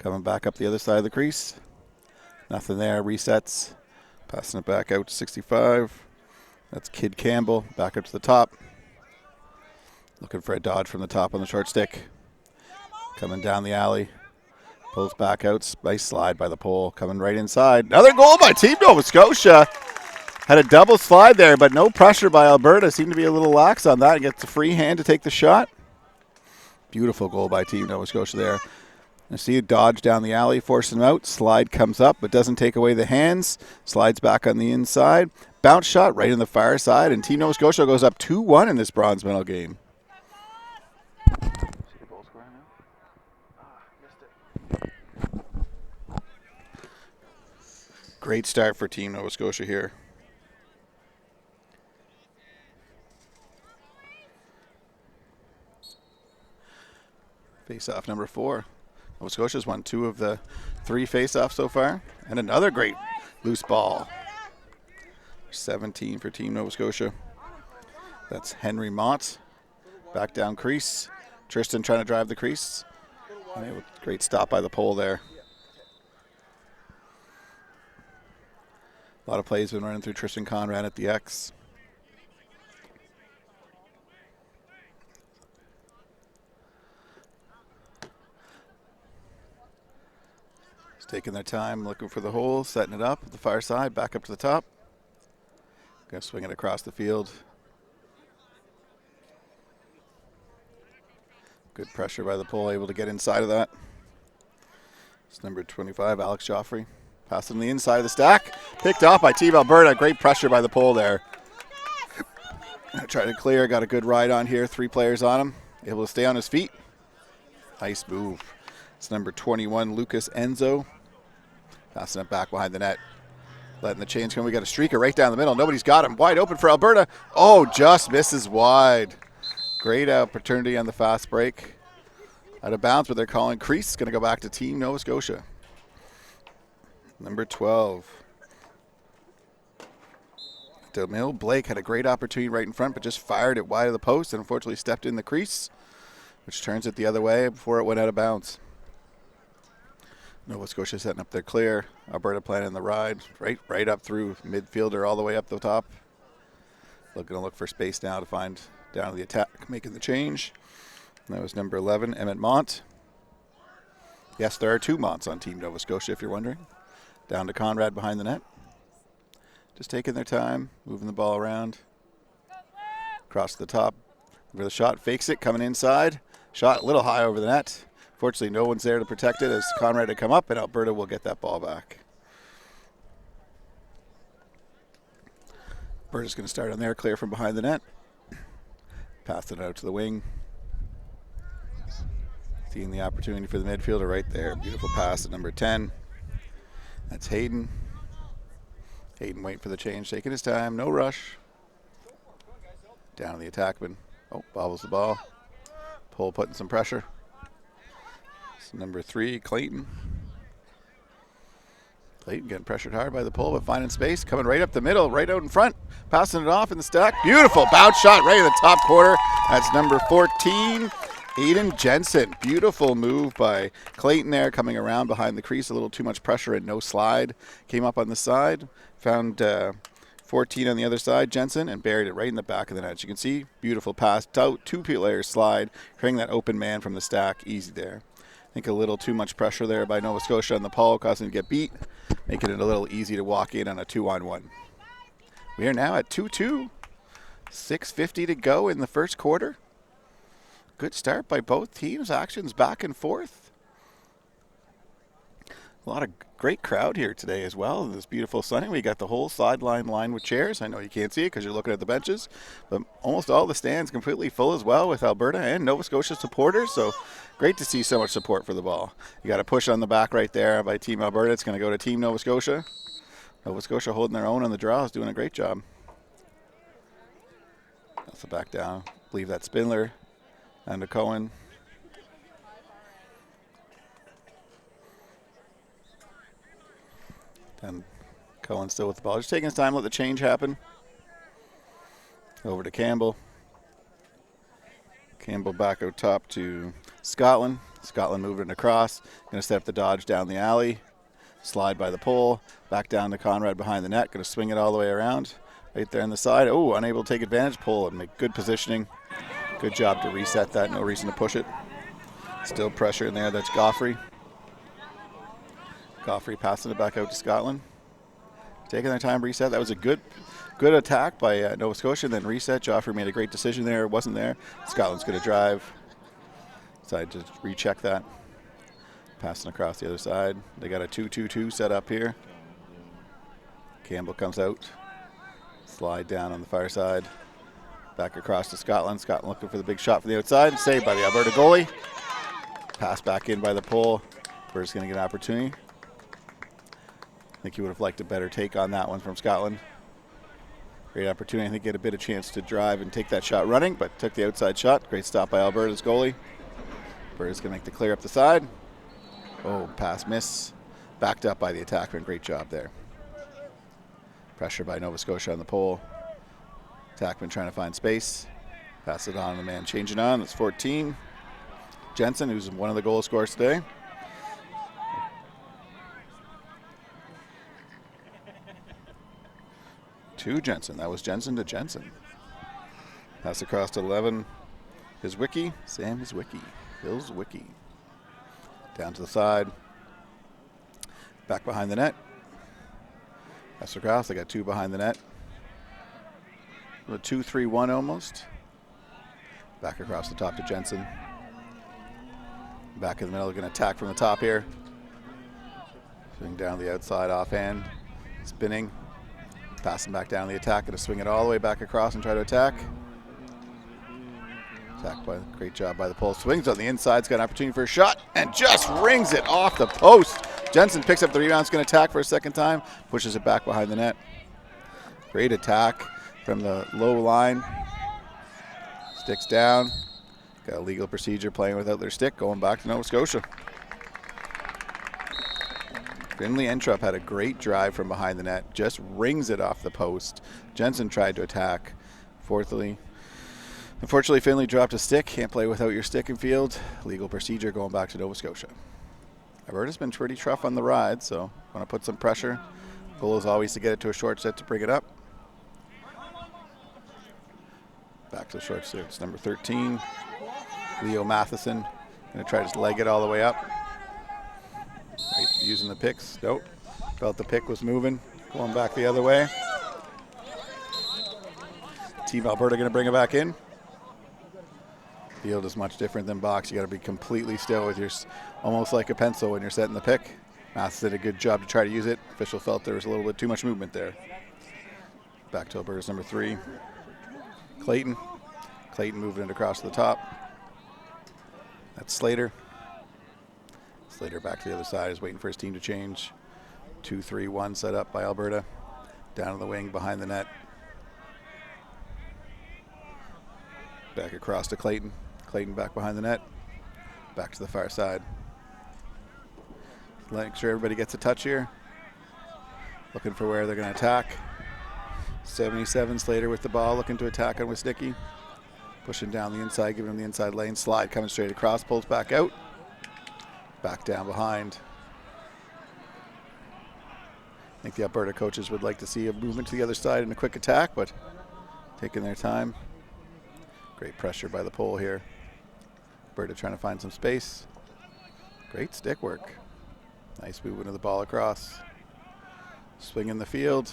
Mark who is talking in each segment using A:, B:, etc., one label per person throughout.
A: Coming back up the other side of the crease. Nothing there. Resets. Passing it back out to 65. That's Kid Campbell. Back up to the top. Looking for a dodge from the top on the short stick. Coming down the alley. Pulls back out. Nice slide by the pole. Coming right inside. Another goal by Team Nova Scotia. Had a double slide there, but no pressure by Alberta. Seemed to be a little lax on that. Gets a free hand to take the shot. Beautiful goal by Team Nova Scotia there. You see a dodge down the alley, forcing him out. Slide comes up, but doesn't take away the hands. Slides back on the inside. Bounce shot right in the far side, and Team Nova Scotia goes up 2-1 in this bronze medal game. Great start for Team Nova Scotia here. Face-off number 4. Nova Scotia's won 2 of the 3 face-offs so far. And another great loose ball. 17 for Team Nova Scotia. That's Henry Mott. Back down crease. Tristan trying to drive the crease. And great stop by the pole there. A lot of plays been running through Tristan Conrad at the X. Taking their time, looking for the hole, setting it up at the far side, back up to the top. Gonna swing it across the field. Good pressure by the pole, able to get inside of that. It's number 25, Alex Joffrey. Passing the inside of the stack. Picked off by Team Alberta. Great pressure by the pole there. Trying to clear, got a good ride on here. 3 players on him. Able to stay on his feet. Nice move. It's number 21, Lucas Enzo. Passing it back behind the net. Letting the chains come. We got a streaker right down the middle. Nobody's got him. Wide open for Alberta. Oh, just misses wide. Great opportunity on the fast break. Out of bounds, but they're calling crease. It's going to go back to Team Nova Scotia. Number 12. DeMille Blake had a great opportunity right in front, but just fired it wide of the post and unfortunately stepped in the crease, which turns it the other way before it went out of bounds. Nova Scotia setting up their clear. Alberta planning the ride right up through midfielder all the way up the top. Looking to look for space now to find down to the attack, making the change. And that was number 11, Emmett Mont. Yes, there are 2 Monts on Team Nova Scotia, if you're wondering. Down to Conrad behind the net. Just taking their time, moving the ball around. Across the top. For the shot, fakes it, coming inside. Shot a little high over the net. Fortunately, no one's there to protect it as Conrad had come up, and Alberta will get that ball back. Alberta's going to start on there, clear from behind the net. Pass it out to the wing. Seeing the opportunity for the midfielder right there. Beautiful pass at number 10. That's Hayden. Hayden waiting for the change, taking his time, no rush. Down to the attackman. Oh, bobbles the ball. Pole putting some pressure. Number 3, Clayton. Clayton getting pressured hard by the pole, but finding space. Coming right up the middle, right out in front. Passing it off in the stack. Beautiful bounce shot right in the top corner. That's number 14, Aiden Jensen. Beautiful move by Clayton there, coming around behind the crease. A little too much pressure and no slide. Came up on the side. Found 14 on the other side, Jensen, and buried it right in the back of the net. As you can see, beautiful pass. 2 players slide, creating that open man from the stack. Easy there. I think a little too much pressure there by Nova Scotia on the pole, causing him to get beat, making it a little easy to walk in on a 2-on-1. We are now at 2-2. 6:50 to go in the first quarter. Good start by both teams. Actions back and forth. A lot of great crowd here today as well. This beautiful sunny. We got the whole sideline lined with chairs. I know you can't see it because you're looking at the benches, but almost all the stands completely full as well with Alberta and Nova Scotia supporters. So great to see so much support for the ball. You got a push on the back right there by Team Alberta. It's going to go to Team Nova Scotia. Nova Scotia holding their own on the draws, doing a great job. That's the back down. Leave that Spindler and to Cohen. And Cohen still with the ball. Just taking his time, let the change happen. Over to Campbell. Campbell back out top to Scotland. Scotland moving across. Going to set up the dodge down the alley. Slide by the pole. Back down to Conrad behind the net. Going to swing it all the way around. Right there on the side. Oh, unable to take advantage. Pull and make good positioning. Good job to reset that. No reason to push it. Still pressure in there. That's Goffrey. Goffrey passing it back out to Scotland. Taking their time, reset. That was a good attack by Nova Scotia. Then reset. Joffrey made a great decision there. Wasn't there. Scotland's going to drive. Decided to recheck that. Passing across the other side. They got a 2-2-2 set up here. Campbell comes out. Slide down on the far side. Back across to Scotland. Scotland looking for the big shot from the outside. Saved by the Alberta goalie. Pass back in by the pole. Alberta's going to get an opportunity. I think he would have liked a better take on that one from Scotland. Great opportunity. I think he had a bit of chance to drive and take that shot running, but took the outside shot. Great stop by Alberta's goalie. Alberta's going to make the clear up the side. Oh, pass miss. Backed up by the attacker. Great job there. Pressure by Nova Scotia on the pole. Attackman trying to find space. Pass it on to the man changing on. It's 14. Jensen, who's one of the goal scorers today. To Jensen. That was Jensen to Jensen. Pass across to 11. His wiki. Sam his wiki. Bill's wiki. Down to the side. Back behind the net. Pass across. They got two behind the net. A 2-3-1 almost. Back across the top to Jensen. Back in the middle. Going to attack from the top here. Swing down the outside offhand. Spinning. Passing back down the attack. Going to swing it all the way back across and try to attack. Great job by the pole. Swings on the inside. He's got an opportunity for a shot and just rings it off the post. Jensen picks up the rebound. He's going to attack for a second time. Pushes it back behind the net. Great attack from the low line. Sticks down. Got a legal procedure playing without their stick. Going back to Nova Scotia. Finley Entrup had a great drive from behind the net. Just rings it off the post. Jensen tried to attack. Unfortunately, Finley dropped a stick. Can't play without your stick in field. Legal procedure going back to Nova Scotia. Alberta's been pretty tough on the ride, so want to put some pressure. Goal is always to get it to a short set to bring it up. Back to the short set. It's number 13. Leo Matheson. Going to try to leg it all the way up. Right, using the picks. Nope. Felt the pick was moving. Going back the other way. Team Alberta going to bring it back in. Field is much different than box. You got to be completely still with your, almost like a pencil when you're setting the pick. Matheson did a good job to try to use it. Official felt there was a little bit too much movement there. Back to Alberta's number 3. Clayton. Clayton moving it across the top. That's Slater. Slater back to the other side is waiting for his team to change. 2-3-1 set up by Alberta. Down to the wing behind the net. Back across to Clayton. Clayton back behind the net. Back to the far side. Make sure everybody gets a touch here. Looking for where they're going to attack. 77 Slater with the ball, looking to attack on Wisnicki. Pushing down the inside, giving him the inside lane. Slide coming straight across, pulls back out. Back down behind. I think the Alberta coaches would like to see a movement to the other side and a quick attack, but taking their time. Great pressure by the pole here. Alberta trying to find some space. Great stick work. Nice movement of the ball across. Swing in the field.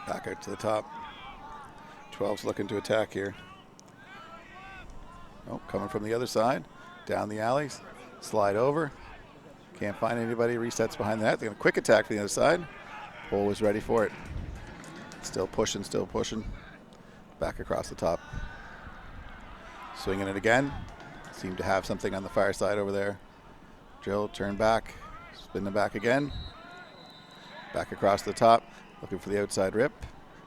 A: Back out to the top. 12's looking to attack here. Oh, coming from the other side. Down the alleys. Slide over. Can't find anybody. Resets behind the net. They're going to quick attack from the other side. Pole was ready for it. Still pushing, still pushing. Back across the top. Swinging it again. Seemed to have something on the far side over there. Drill, turn back. Spin them back again. Back across the top. Looking for the outside rip.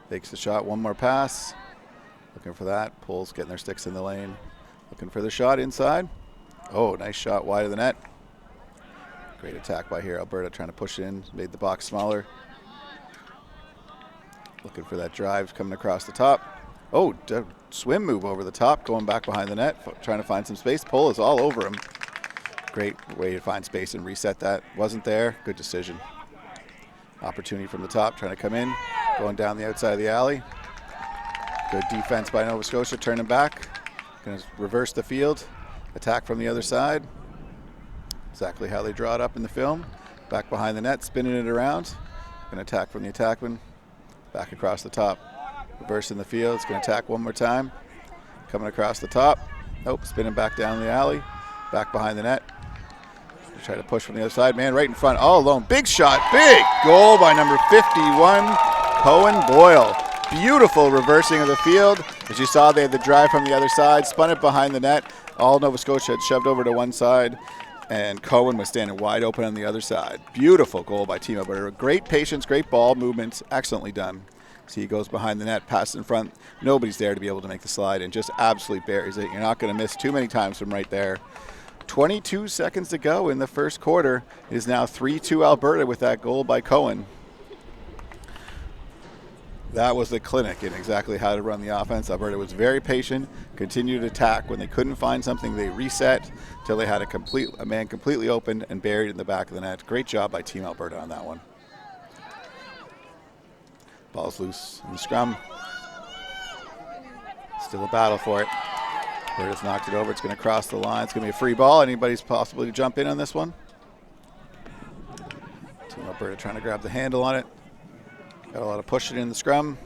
A: Takes the shot. One more pass. Looking for that. Pulls, getting their sticks in the lane. Looking for the shot inside. Oh, nice shot wide of the net. Great attack by here. Alberta trying to push in. Made the box smaller. Looking for that drive coming across the top. Oh, swim move over the top, going back behind the net, trying to find some space. Pull is all over him. Great way to find space and reset that. Wasn't there. Good decision. Opportunity from the top, trying to come in, going down the outside of the alley. Good defense by Nova Scotia, turning back. Going to reverse the field. Attack from the other side. Exactly how they draw it up in the film. Back behind the net, spinning it around. Going to attack from the attackman. Back across the top. Reversing the field. It's going to attack one more time. Coming across the top. Nope, spinning back down the alley. Back behind the net. Try to push from the other side. Man right in front, all alone. Big shot, big goal by number 51, Cohen Boyle. Beautiful reversing of the field. As you saw, they had the drive from the other side, spun it behind the net. All Nova Scotia had shoved over to one side, and Cohen was standing wide open on the other side. Beautiful goal by Team Alberta. Great patience, great ball movement, excellently done. See, he goes behind the net, passes in front. Nobody's there to be able to make the slide, and just absolutely buries it. You're not going to miss too many times from right there. 22 seconds to go in the first quarter. It is now 3-2 Alberta with that goal by Cohen. That was the clinic in exactly how to run the offense. Alberta was very patient, continued to attack. When they couldn't find something, they reset until they had a man completely open and buried in the back of the net. Great job by Team Alberta on that one. Ball's loose in the scrum. Still a battle for it. Alberta's knocked it over. It's going to cross the line. It's going to be a free ball. Anybody's possible to jump in on this one. Team Alberta trying to grab the handle on it. Got a lot of pushing in the scrum.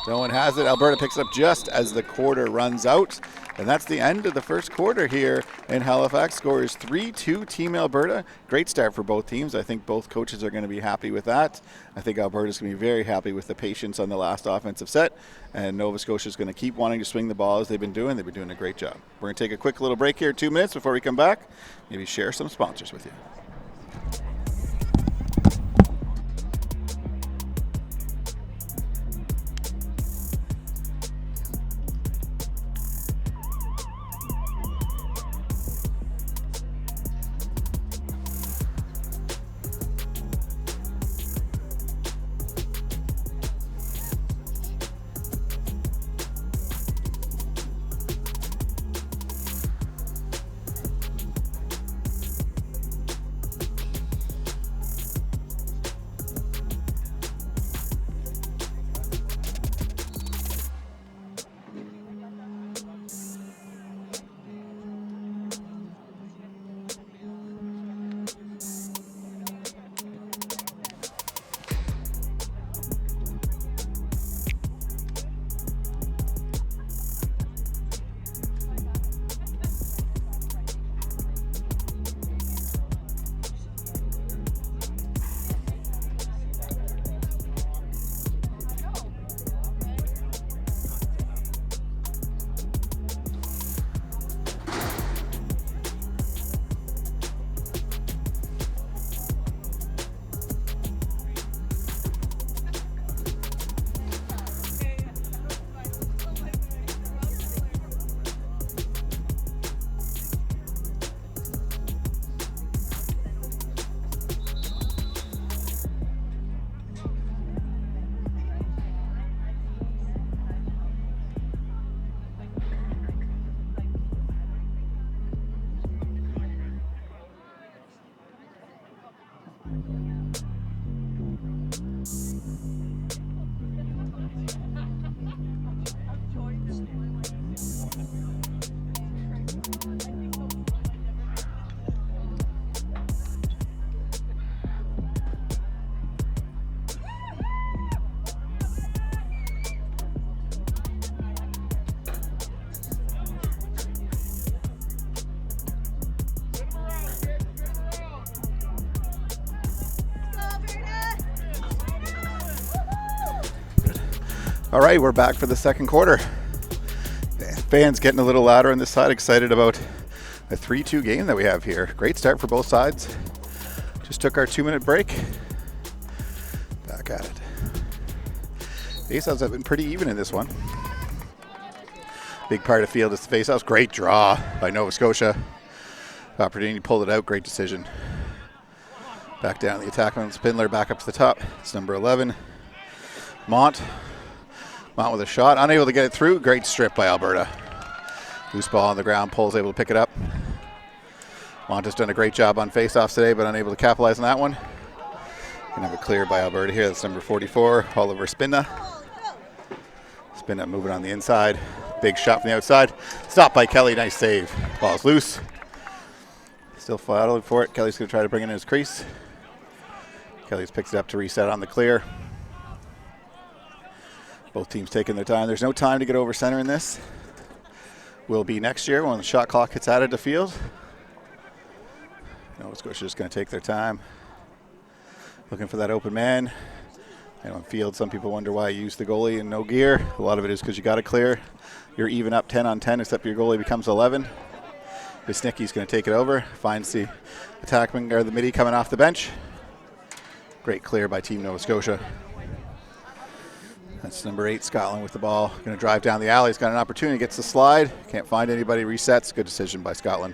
A: No one has it. Alberta picks it up just as the quarter runs out. And that's the end of the first quarter here in Halifax. Score is 3-2 Team Alberta. Great start for both teams. I think both coaches are going to be happy with that. I think Alberta's going to be very happy with the patience on the last offensive set. And Nova Scotia's going to keep wanting to swing the ball as they've been doing. They've been doing a great job. We're going to take a quick little break here, 2 minutes before we come back. Maybe share some sponsors with you. All right, we're back for the second quarter. Fans getting a little louder on this side, excited about a 3-2 game that we have here. Great start for both sides. Just took our 2-minute break. Back at it. Faceoffs have been pretty even in this one. Big part of the field is the faceoffs. Great draw by Nova Scotia. Opportunity pulled it out. Great decision. Back down the attack on Spindler, back up to the top. It's number 11. Mont Mont with a shot, unable to get it through. Great strip by Alberta. Loose ball on the ground, Pole's able to pick it up. Mont has done a great job on faceoffs today, but unable to capitalize on that one. Gonna have a clear by Alberta here. That's number 44, Oliver Spinna. Spinna moving on the inside. Big shot from the outside. Stopped by Kelly, nice save. Ball's loose. Still fighting for it. Kelly's gonna try to bring it in his crease. Kelly's picks it up to reset on the clear. Both teams taking their time. There's no time to get over center in this. Will be next year when the shot clock gets added to field. Nova Scotia just going to take their time. Looking for that open man. And on field, some people wonder why you use the goalie in no gear. A lot of it is because you got to clear. You're even up 10 on 10, except your goalie becomes 11. Wisnicki's going to take it over. Finds the attackman or the midi coming off the bench. Great clear by Team Nova Scotia. That's number 8, Scotland with the ball. Going to drive down the alley. He's got an opportunity, gets the slide. Can't find anybody, resets. Good decision by Scotland.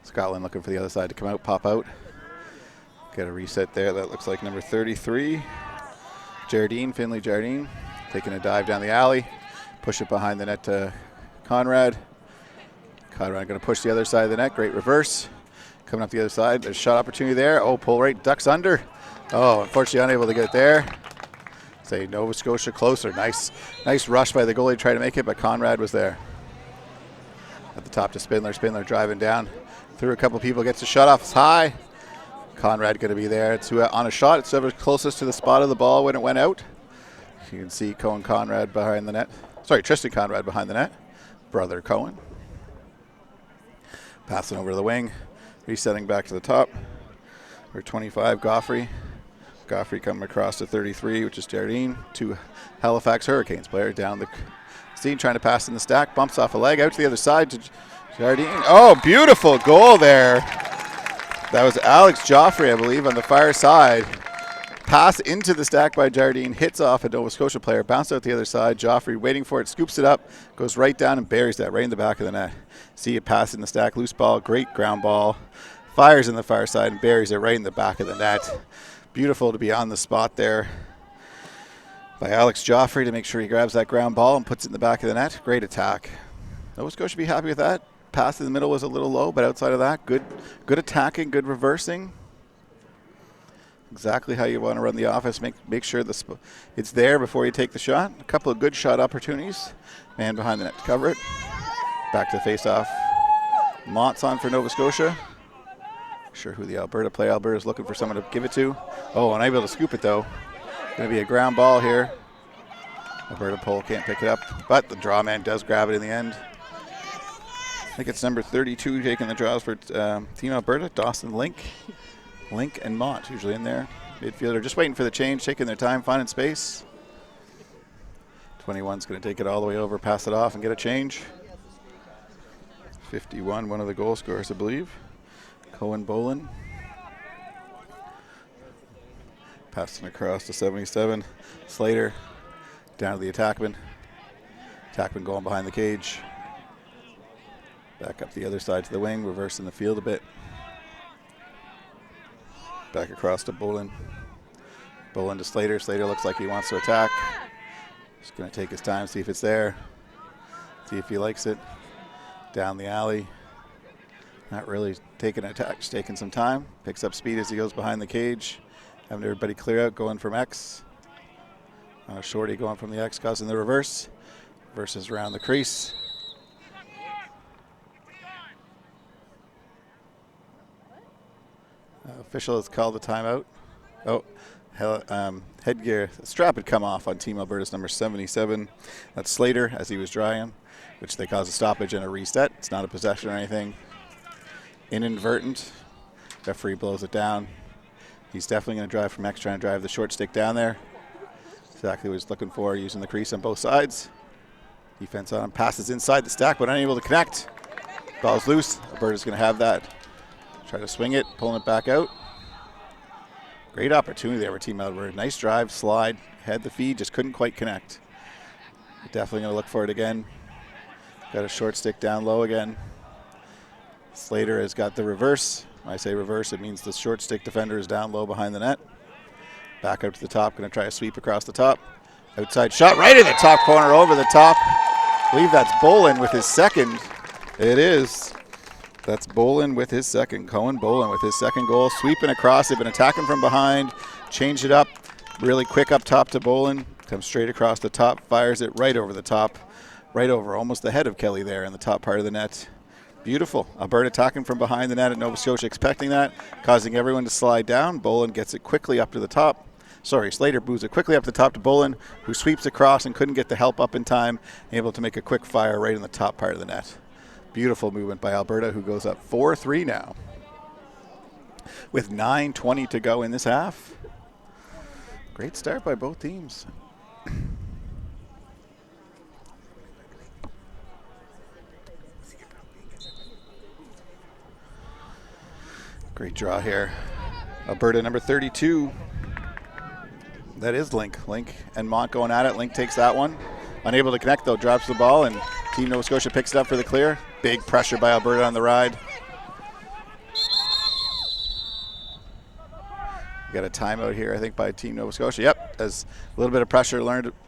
A: Scotland looking for the other side to come out, pop out. Get a reset there. That looks like number 33. Finley Jardine, taking a dive down the alley. Push it behind the net to Conrad. Conrad going to push the other side of the net. Great reverse. Coming up the other side. There's a shot opportunity there. Oh, pull right, ducks under. Oh, unfortunately unable to get it there. Say Nova Scotia closer. Nice rush by the goalie to try to make it, but Conrad was there. At the top to Spindler. Spindler driving down through a couple people, gets the shot off. It's high. Conrad going to be there. It's on a shot. It's whoever's closest to the spot of the ball when it went out. You can see Cohen Conrad behind the net. Sorry, Tristan Conrad behind the net. Brother Cohen. Passing over to the wing. Resetting back to the top. We're 25, Goffrey. Goffrey coming across to 33, which is Jardine. 2 Halifax Hurricanes player down the scene, trying to pass in the stack. Bumps off a leg, out to the other side to Jardine. Oh, beautiful goal there. That was Alex Joffrey, I believe, on the far side. Pass into the stack by Jardine, hits off a Nova Scotia player, bounced out the other side. Joffrey waiting for it, scoops it up, goes right down and buries that right in the back of the net. See it pass in the stack, loose ball, great ground ball. Fires in the far side and buries it right in the back of the net. Beautiful to be on the spot there by Alex Joffrey to make sure he grabs that ground ball and puts it in the back of the net. Great attack. Nova Scotia should be happy with that. Pass in the middle was a little low, but outside of that, good attacking, good reversing. Exactly how you want to run the offense. Make sure it's there before you take the shot. A couple of good shot opportunities. Man behind the net to cover it. Back to the face-off. Mont's on for Nova Scotia. Sure who the Alberta play. Alberta's looking for someone to give it to. Oh, unable to scoop it though. Going to be a ground ball here. Alberta Pole can't pick it up, but the draw man does grab it in the end. I think it's number 32 taking the draws for Team Alberta. Dawson Link and Mont usually in there. Midfielder just waiting for the change, taking their time, finding space. 21's going to take it all the way over, pass it off, and get a change. 51, one of the goal scorers, I believe. Cohen Bolin. Passing across to 77. Slater down to the attackman. Attackman going behind the cage. Back up the other side to the wing, reversing the field a bit. Back across to Bolin. Bolin to Slater. Slater looks like he wants to attack. Just going to take his time, see if it's there. See if he likes it. Down the alley. Not really taking an attack, just taking some time. Picks up speed as he goes behind the cage. Having everybody clear out, going from X. Shorty going from the X, causing the reverse. Versus around the crease. Official has called the timeout. Oh, headgear. Strap had come off on Team Alberta's number 77. That's Slater as he was drying, which they caused a stoppage and a reset. It's not a possession or anything. Inadvertent. Referee blows it down. He's definitely going to drive from X, trying to drive the short stick down there. Exactly what he's looking for, using the crease on both sides. Defense on him, passes inside the stack, but unable to connect. Ball's loose. Alberta's going to have that. Try to swing it, pulling it back out. Great opportunity there for Team Alberta. Nice drive, slide, had the feed, just couldn't quite connect. Definitely going to look for it again. Got a short stick down low again. Slater has got the reverse. When I say reverse, it means the short stick defender is down low behind the net. Back out to the top, going to try a sweep across the top. Outside shot right in the top corner, over the top. I believe that's Bolin with his second. It is. That's Bolin with his second. Cohen Bolin with his second goal. Sweeping across. They've been attacking from behind. Change it up. Really quick up top to Bolin. Comes straight across the top. Fires it right over the top. Right over almost the head of Kelly there in the top part of the net. Beautiful. Alberta attacking from behind the net at Nova Scotia, expecting that, causing everyone to slide down. Bolin gets it quickly up to the top. Slater moves it quickly up the top to Bolin, who sweeps across and couldn't get the help up in time, able to make a quick fire right in the top part of the net. Beautiful movement by Alberta, who goes up 4-3 now with 9:20 to go in this half. Great start by both teams. Great draw here. Alberta number 32. That is Link. Link and Mont going at it. Link takes that one. Unable to connect though, drops the ball, and Team Nova Scotia picks it up for the clear. Big pressure by Alberta on the ride. We got a timeout here, I think, by Team Nova Scotia. Yep, as a little bit of pressure,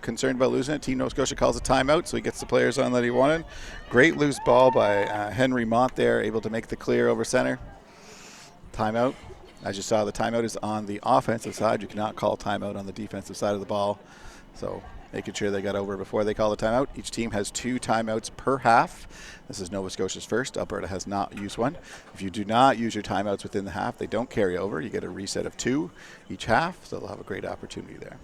A: concerned about losing it. Team Nova Scotia calls a timeout, so he gets the players on that he wanted. Great loose ball by Henry Mont there, able to make the clear over center. Timeout. As you saw, the timeout is on the offensive side. You cannot call timeout on the defensive side of the ball. So making sure they got over before they call the timeout. Each team has 2 timeouts per half. This is Nova Scotia's first. Alberta has not used one. If you do not use your timeouts within the half, they don't carry over. You get a reset of 2 each half, so they'll have a great opportunity there.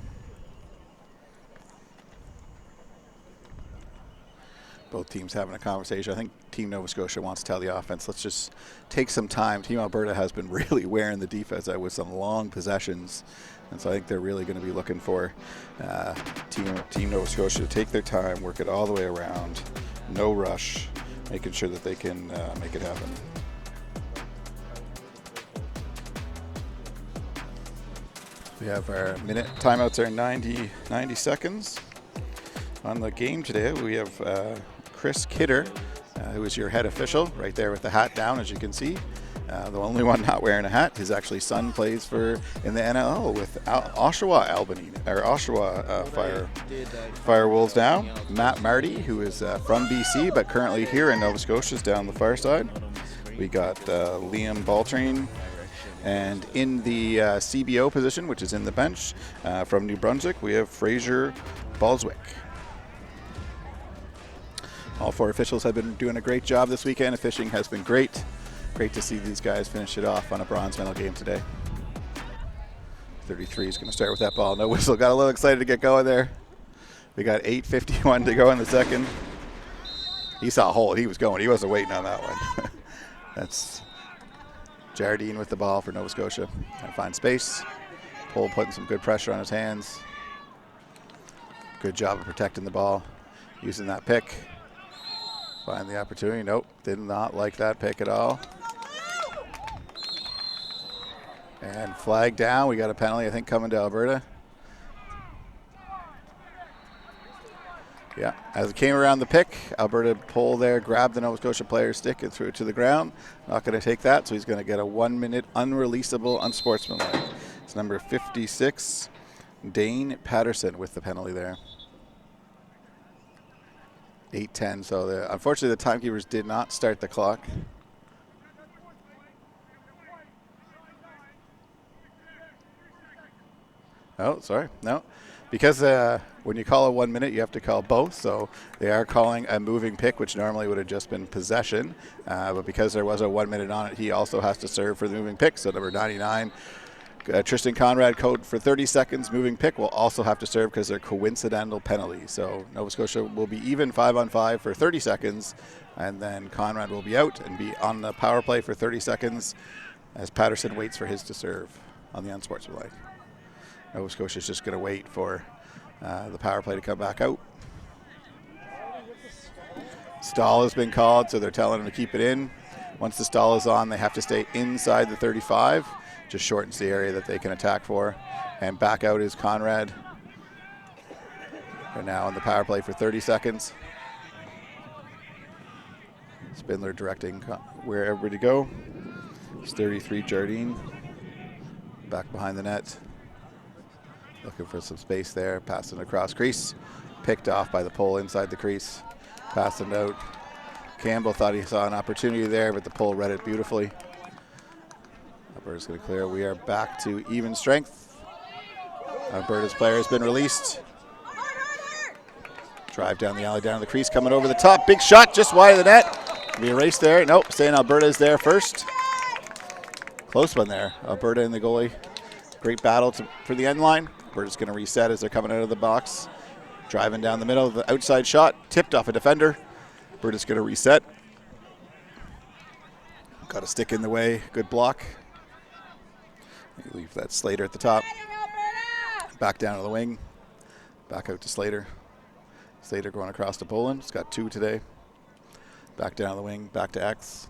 A: Both teams having a conversation. I think Team Nova Scotia wants to tell the offense, let's just take some time. Team Alberta has been really wearing the defense out with some long possessions. And so I think they're really going to be looking for Team Nova Scotia to take their time, work it all the way around, no rush, making sure that they can make it happen. We have our minute timeouts are 90 seconds. On the game today, we have Chris Kidder, who is your head official, right there with the hat down, as you can see. The only one not wearing a hat. His actually son plays in the NLL with Oshawa Fire Wolves now. Matt Marty, who is from BC but currently here in Nova Scotia, is down the far side. We got Liam Baltrine, and in the CBO position, which is in the bench, from New Brunswick, we have Fraser Balswick. All 4 officials have been doing a great job this weekend. The fishing has been great. Great to see these guys finish it off on a bronze medal game today. 33 is going to start with that ball. No whistle. Got a little excited to get going there. We got 8:51 to go in the second. He saw a hole. He was going. He wasn't waiting on that one. That's Jardine with the ball for Nova Scotia. Trying to find space. Pole putting some good pressure on his hands. Good job of protecting the ball. Using that pick. Find the opportunity. Nope, did not like that pick at all. And flag down. We got a penalty, I think, coming to Alberta. Yeah, as it came around the pick, Alberta pull there, grabbed the Nova Scotia player's stick and threw it to the ground. Not going to take that, so he's going to get a 1-minute unreleasable unsportsmanlike. It's number 56, Dane Patterson with the penalty there. 8:10, so unfortunately the timekeepers did not start the clock. Oh, sorry, no. Because when you call a 1 minute, you have to call both, so they are calling a moving pick, which normally would have just been possession. But because there was a 1 minute on it, he also has to serve for the moving pick, so number 99, Tristan Conrad, code for 30 seconds. Moving pick will also have to serve because they're coincidental penalties. So Nova Scotia will be even 5-on-5 for 30 seconds, and then Conrad will be out and be on the power play for 30 seconds as Patterson waits for his to serve on the unsportsmanlike. Nova Scotia is just going to wait for the power play to come back out. Stall has been called, so they're telling him to keep it in. Once the stall is on, they have to stay inside the 35. Just shortens the area that they can attack for. And back out is Conrad. They're now on the power play for 30 seconds. Spindler directing where everybody to go. It's 33 Jardine. Back behind the net. Looking for some space there, passing across crease. Picked off by the pole inside the crease. Passing out. Campbell thought he saw an opportunity there, but the pole read it beautifully. Alberta's going to clear. We are back to even strength. Alberta's player has been released. Drive down the alley, down to the crease, coming over the top. Big shot just wide of the net. Be a race there. Nope, staying Alberta is there first. Close one there. Alberta and the goalie. Great battle for the end line. Alberta's going to reset as they're coming out of the box. Driving down the middle. The outside shot tipped off a defender. Alberta's going to reset. Got a stick in the way. Good block. Leave that Slater at the top. Back down to the wing. Back out to Slater. Slater going across to Poland. He's got 2 today. Back down the wing. Back to X.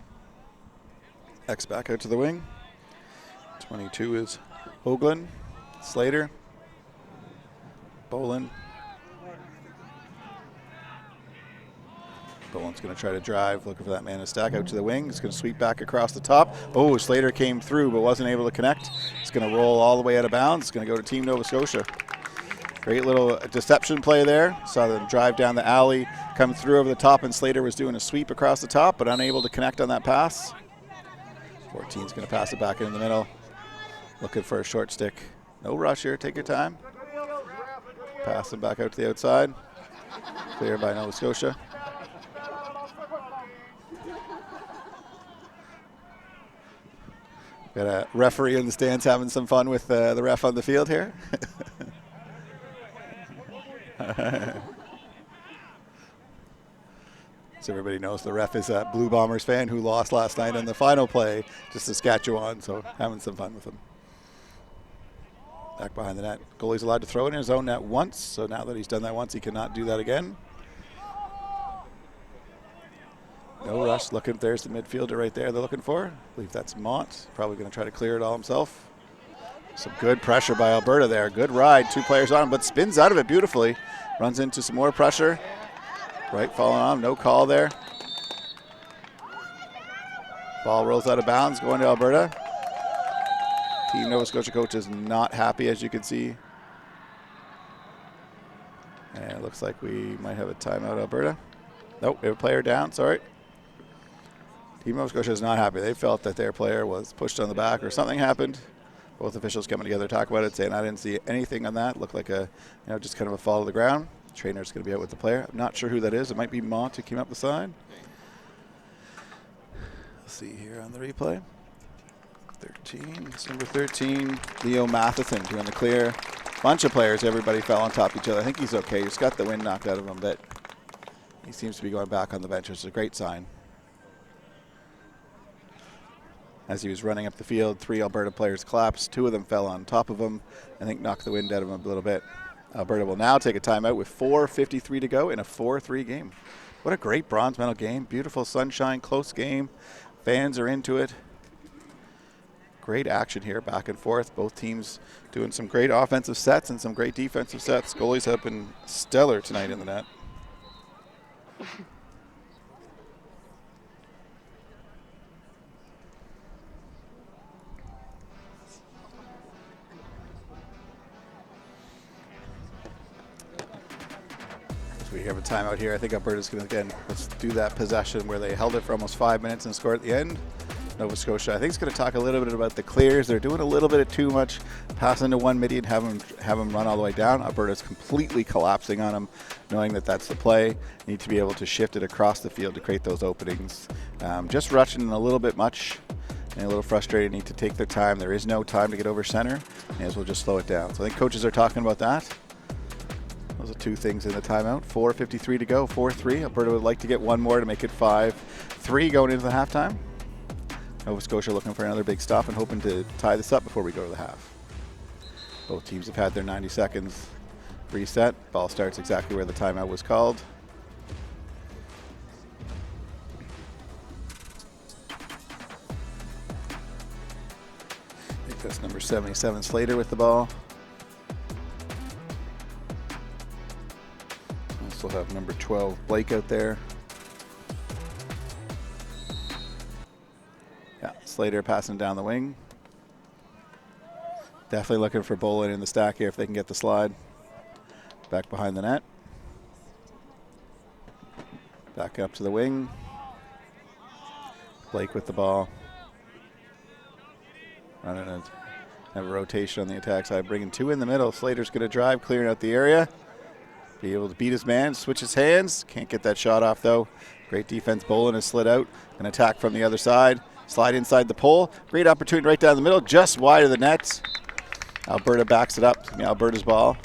A: X back out to the wing. 22 is Hoagland. Slater. Boland. Boland's going to try to drive, looking for that man to stack out to the wing. He's going to sweep back across the top. Oh, Slater came through but wasn't able to connect. It's going to roll all the way out of bounds. It's going to go to Team Nova Scotia. Great little deception play there. Saw them drive down the alley, come through over the top, and Slater was doing a sweep across the top, but unable to connect on that pass. 14's going to pass it back in the middle. Looking for a short stick. No rush here. Take your time. Pass it back out to the outside. Clear by Nova Scotia. Got a referee in the stands having some fun with the ref on the field here. So everybody knows the ref is a Blue Bombers fan who lost last night in the final play to Saskatchewan, so having some fun with him. Back behind the net. Goalie's allowed to throw it in his own net once, so now that he's done that once, he cannot do that again. No rush. Looking, there's the midfielder right there they're looking for. I believe that's Mont. Probably going to try to clear it all himself. Some good pressure by Alberta there. Good ride. 2 players on him, but spins out of it beautifully. Runs into some more pressure. Right, falling on. No call there. Ball rolls out of bounds, going to Alberta. Team Nova Scotia coach is not happy, as you can see. And it looks like we might have a timeout, Alberta. Nope, we have a player down, sorry. Team Nova Scotia is not happy. They felt that their player was pushed on the back or something happened. Both officials coming together to talk about it, saying I didn't see anything on that. Looked like a, just kind of a fall to the ground. Trainer's going to be out with the player. I'm not sure who that is. It might be Mont who came up the side. Let's see here on the replay. 13, it's number 13, Leo Matheson doing the clear. Bunch of players, everybody fell on top of each other. I think he's okay. He's got the wind knocked out of him, but he seems to be going back on the bench, which is a great sign. As he was running up the field, 3 Alberta players collapsed. 2 of them fell on top of him. I think knocked the wind out of him a little bit. Alberta will now take a timeout with 4:53 to go in a 4-3 game. What a great bronze medal game. Beautiful sunshine, close game. Fans are into it. Great action here, back and forth. Both teams doing some great offensive sets and some great defensive sets. Goalies have been stellar tonight in the net. We have a timeout here. I think Alberta's going to, again, let's do that possession where they held it for almost 5 minutes and scored at the end. Nova Scotia, I think, is going to talk a little bit about the clears. They're doing a little bit of too much, passing to one midi and have them run all the way down. Alberta's completely collapsing on them, knowing that that's the play. Need to be able to shift it across the field to create those openings. Just rushing a little bit much and a little frustrated. Need to take their time. There is no time to get over center. May as well just slow it down. So I think coaches are talking about that. Those are 2 things in the timeout. 4:53 to go, 4-3. Alberta would like to get 1 more to make it 5-3 going into the halftime. Nova Scotia looking for another big stop and hoping to tie this up before we go to the half. Both teams have had their 90 seconds reset. Ball starts exactly where the timeout was called. I think that's number 77, Slater, with the ball. Also have number 12, Blake, out there. Yeah, Slater passing down the wing. Definitely looking for Bolin in the stack here if they can get the slide. Back behind the net. Back up to the wing. Blake with the ball. Running a rotation on the attack side. Bringing 2 in the middle. Slater's going to drive, clearing out the area. Be able to beat his man, switch his hands. Can't get that shot off though. Great defense. Bolin has slid out. An attack from the other side. Slide inside the pole. Great opportunity right down the middle, just wide of the net. Alberta backs it up. Alberta's ball.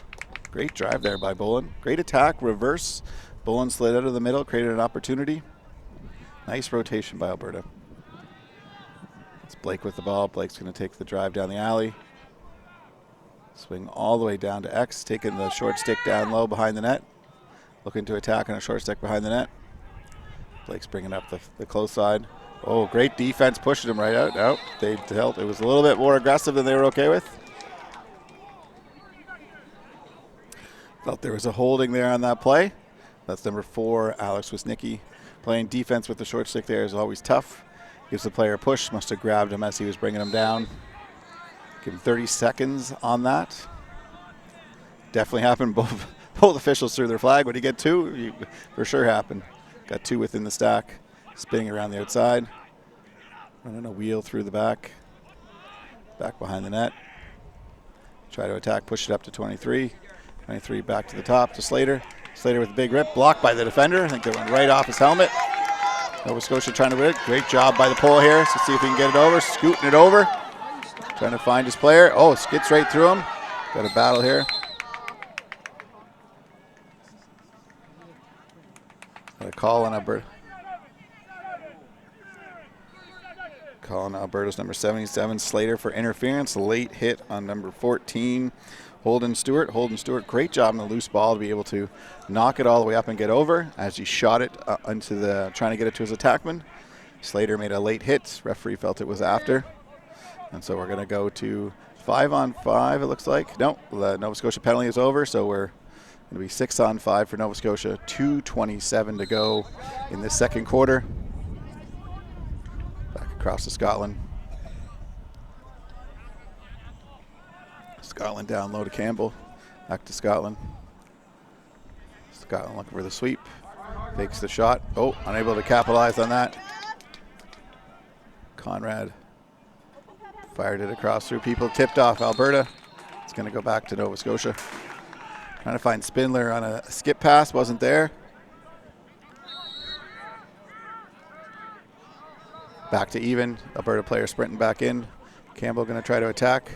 A: Great drive there by Bolin. Great attack, reverse. Bolin slid out of the middle, created an opportunity. Nice rotation by Alberta. It's Blake with the ball. Blake's going to take the drive down the alley. Swing all the way down to X, taking the short stick down low behind the net. Looking to attack on a short stick behind the net. Blake's bringing up the close side. Oh, great defense, pushing him right out. Nope, they helped. It was a little bit more aggressive than they were okay with. Felt there was a holding there on that play. That's number 4, Alex Wisnicki. Playing defense with the short stick there is always tough. Gives the player a push. Must have grabbed him as he was bringing him down. Give him 30 seconds on that. Definitely happened. Both officials threw their flag. Would he get 2? For sure happened. Got 2 within the stack. Spinning around the outside. Running a wheel through the back. Back behind the net. Try to attack, push it up to 23. 23 back to the top to Slater. Slater with a big rip, blocked by the defender. I think they went right off his helmet. Nova Scotia trying to win it. Great job by the pole here. Let's see if he can get it over. Scooting it over. Trying to find his player. Oh, skids right through him. Got a battle here. Got a call on Alberta. Call on Alberta's number 77, Slater, for interference. Late hit on number 14. Holden Stewart. Holden Stewart, great job on the loose ball to be able to knock it all the way up and get over as he shot it into the, trying to get it to his attackman. Slater made a late hit. Referee felt it was after. And so we're going to go to 5-on-5, it looks like. No, the Nova Scotia penalty is over, so we're going to be 6-on-5 for Nova Scotia. 2:27 to go in the second quarter. Back across to Scotland. Scotland down low to Campbell. Back to Scotland. Scotland looking for the sweep. Fakes the shot. Oh, unable to capitalize on that. Conrad fired it across through people. Tipped off Alberta. It's going to go back to Nova Scotia. Trying to find Spindler on a skip pass. Wasn't there. Back to even. Alberta player sprinting back in. Campbell going to try to attack.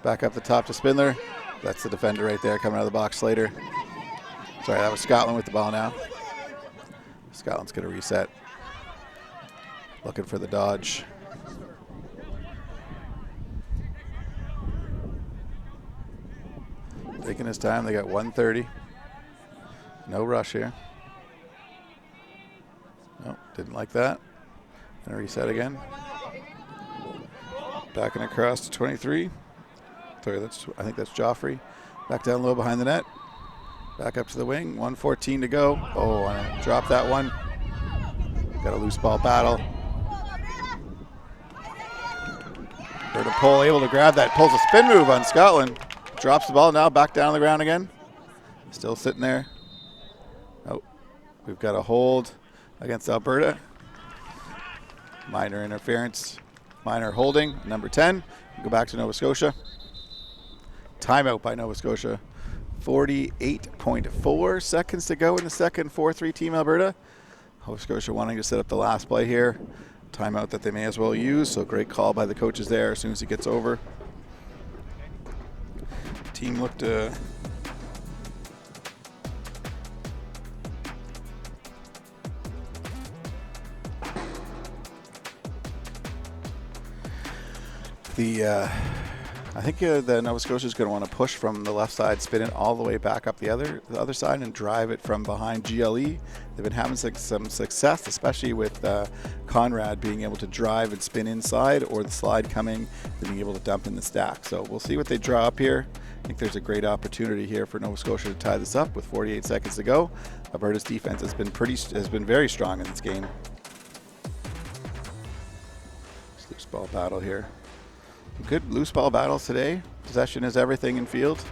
A: Back up the top to Spindler. That's the defender right there coming out of the box. Slater. Sorry, that was Scotland with the ball now. Scotland's going to reset. Looking for the dodge. Taking his time. They got 1:30. No rush here. Nope, didn't like that. Gonna reset again. Backing across to 23. Sorry, I think that's Joffrey. Back down low behind the net. Back up to the wing. 1:14 to go. Oh, I dropped that one. Got a loose ball battle. Alberta Pole able to grab that. Pulls a spin move on Scotland. Drops the ball now. Back down on the ground again. Still sitting there. Oh, we've got a hold against Alberta. Minor interference. Minor holding. Number 10. Go back to Nova Scotia. Timeout by Nova Scotia. 48.4 seconds to go in the second. 4-3 Team Alberta. Nova Scotia wanting to set up the last play here. Timeout that they may as well use. So great call by the coaches there as soon as he gets over. Team looked I think the Nova Scotia is going to want to push from the left side, spin it all the way back up the other side, and drive it from behind GLE. They've been having some success, especially with Conrad being able to drive and spin inside, or the slide coming and being able to dump in the stack. So we'll see what they draw up here. I think there's a great opportunity here for Nova Scotia to tie this up with 48 seconds to go. Alberta's defense has been very strong in this game. Loose ball battle here. Good loose ball battles today. Possession is everything in field.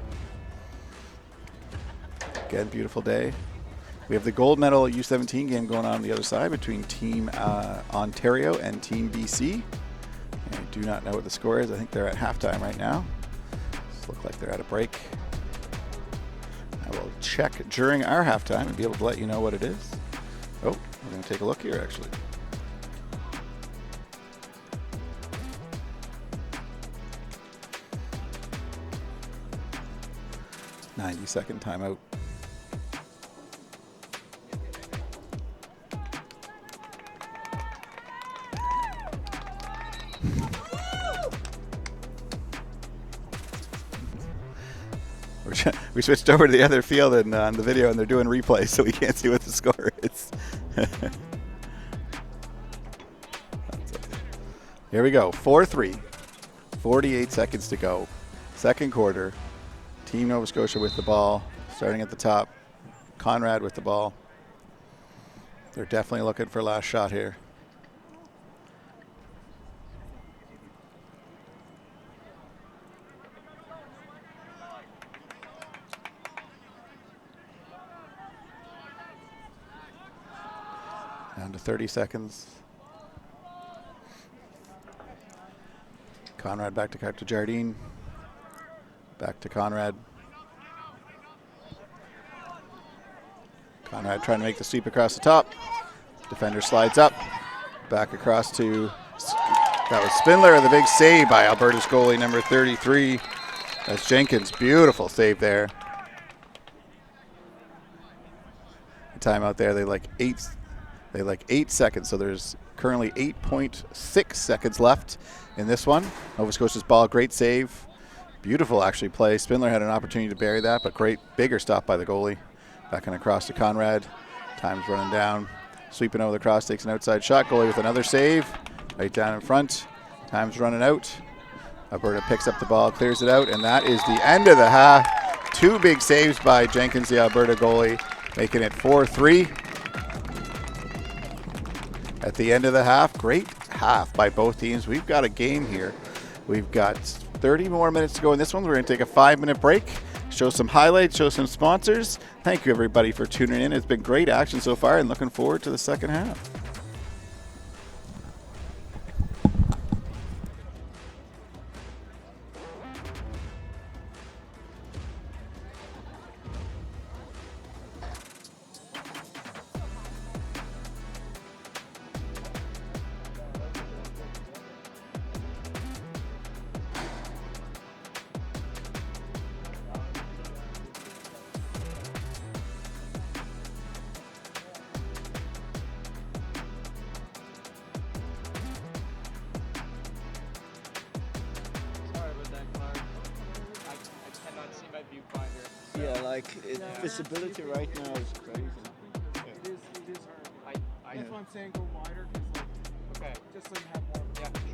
A: Again, beautiful day. We have the gold medal U17 game going on the other side between Team Ontario and Team BC. I do not know what the score is. I think they're at halftime right now. Look like they're at a break. I will check during our halftime and be able to let you know what it is. Oh, we're going to take a look here actually. 90-second timeout. We switched over to the other field and on the video, and they're doing replays, so we can't see what the score is. Here we go, 4-3. 48 seconds to go. Second quarter. Team Nova Scotia with the ball, starting at the top. Conrad with the ball. They're definitely looking for last shot here. Down to 30 seconds. Conrad back to Jardine. Back to Conrad. Conrad trying to make the sweep across the top. Defender slides up. Back across to, that was Spindler, the big save by Alberta's goalie, number 33. That's Jenkins, beautiful save there. The timeout there, they like 8 seconds, so there's currently 8.6 seconds left in this one. Nova Scotia's ball, great save. Beautiful actually play. Spindler had an opportunity to bury that, but great, bigger stop by the goalie. Backing across to Conrad. Time's running down. Sweeping over the cross, takes an outside shot. Goalie with another save. Right down in front. Time's running out. Alberta picks up the ball, clears it out, and that is the end of the half. Two big saves by Jenkins, the Alberta goalie, making it 4-3. At the end of the half, great half by both teams. We've got a game here. We've got 30 more minutes to go in this one. We're going to take a 5-minute break, show some highlights, show some sponsors. Thank you, everybody, for tuning in. It's been great action so far, and looking forward to the second half.
B: Yeah, like visibility right now is crazy.
C: It is hard. That's why I'm saying go wider, because like, okay, just so you have more. Yeah, for sure.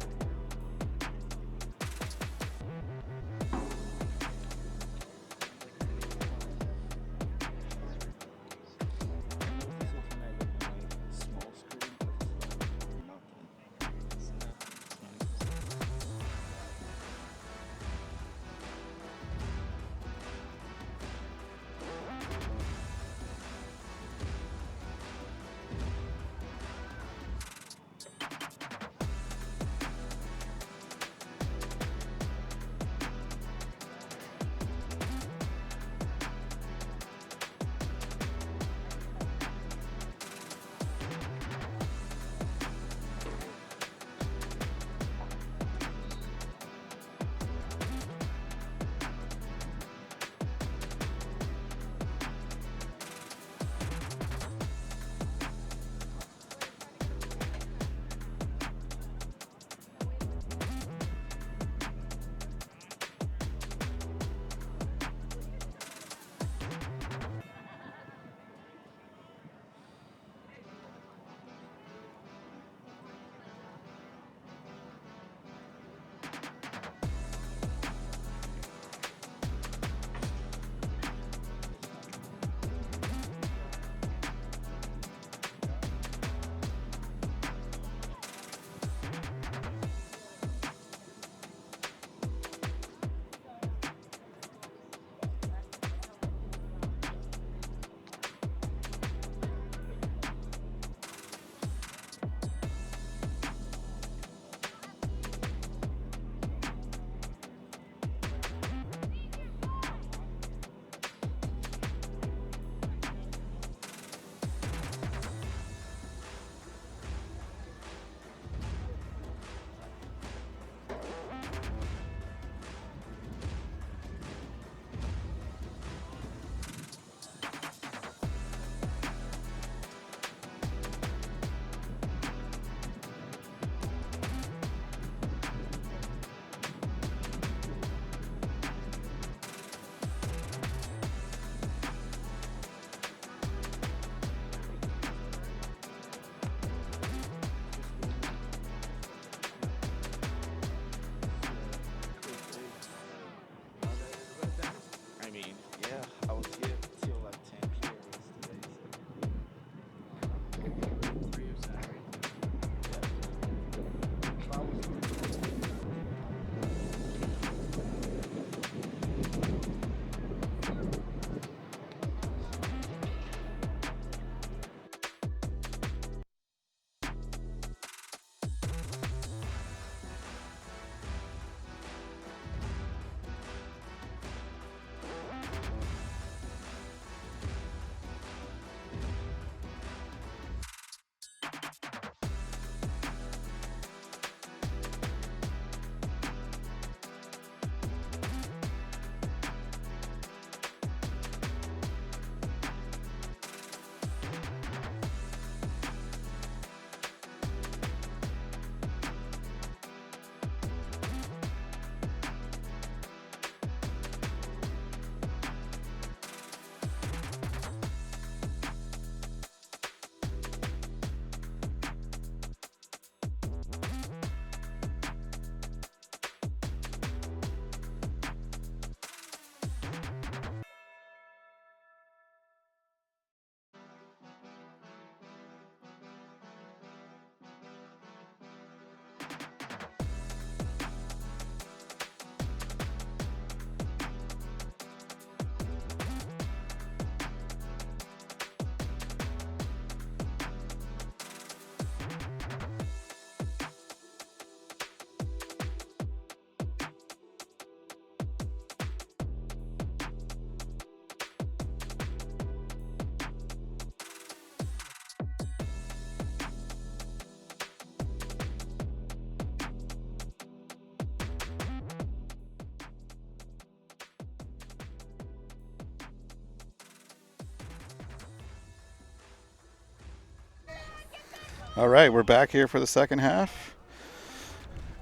A: All right, we're back here for the second half.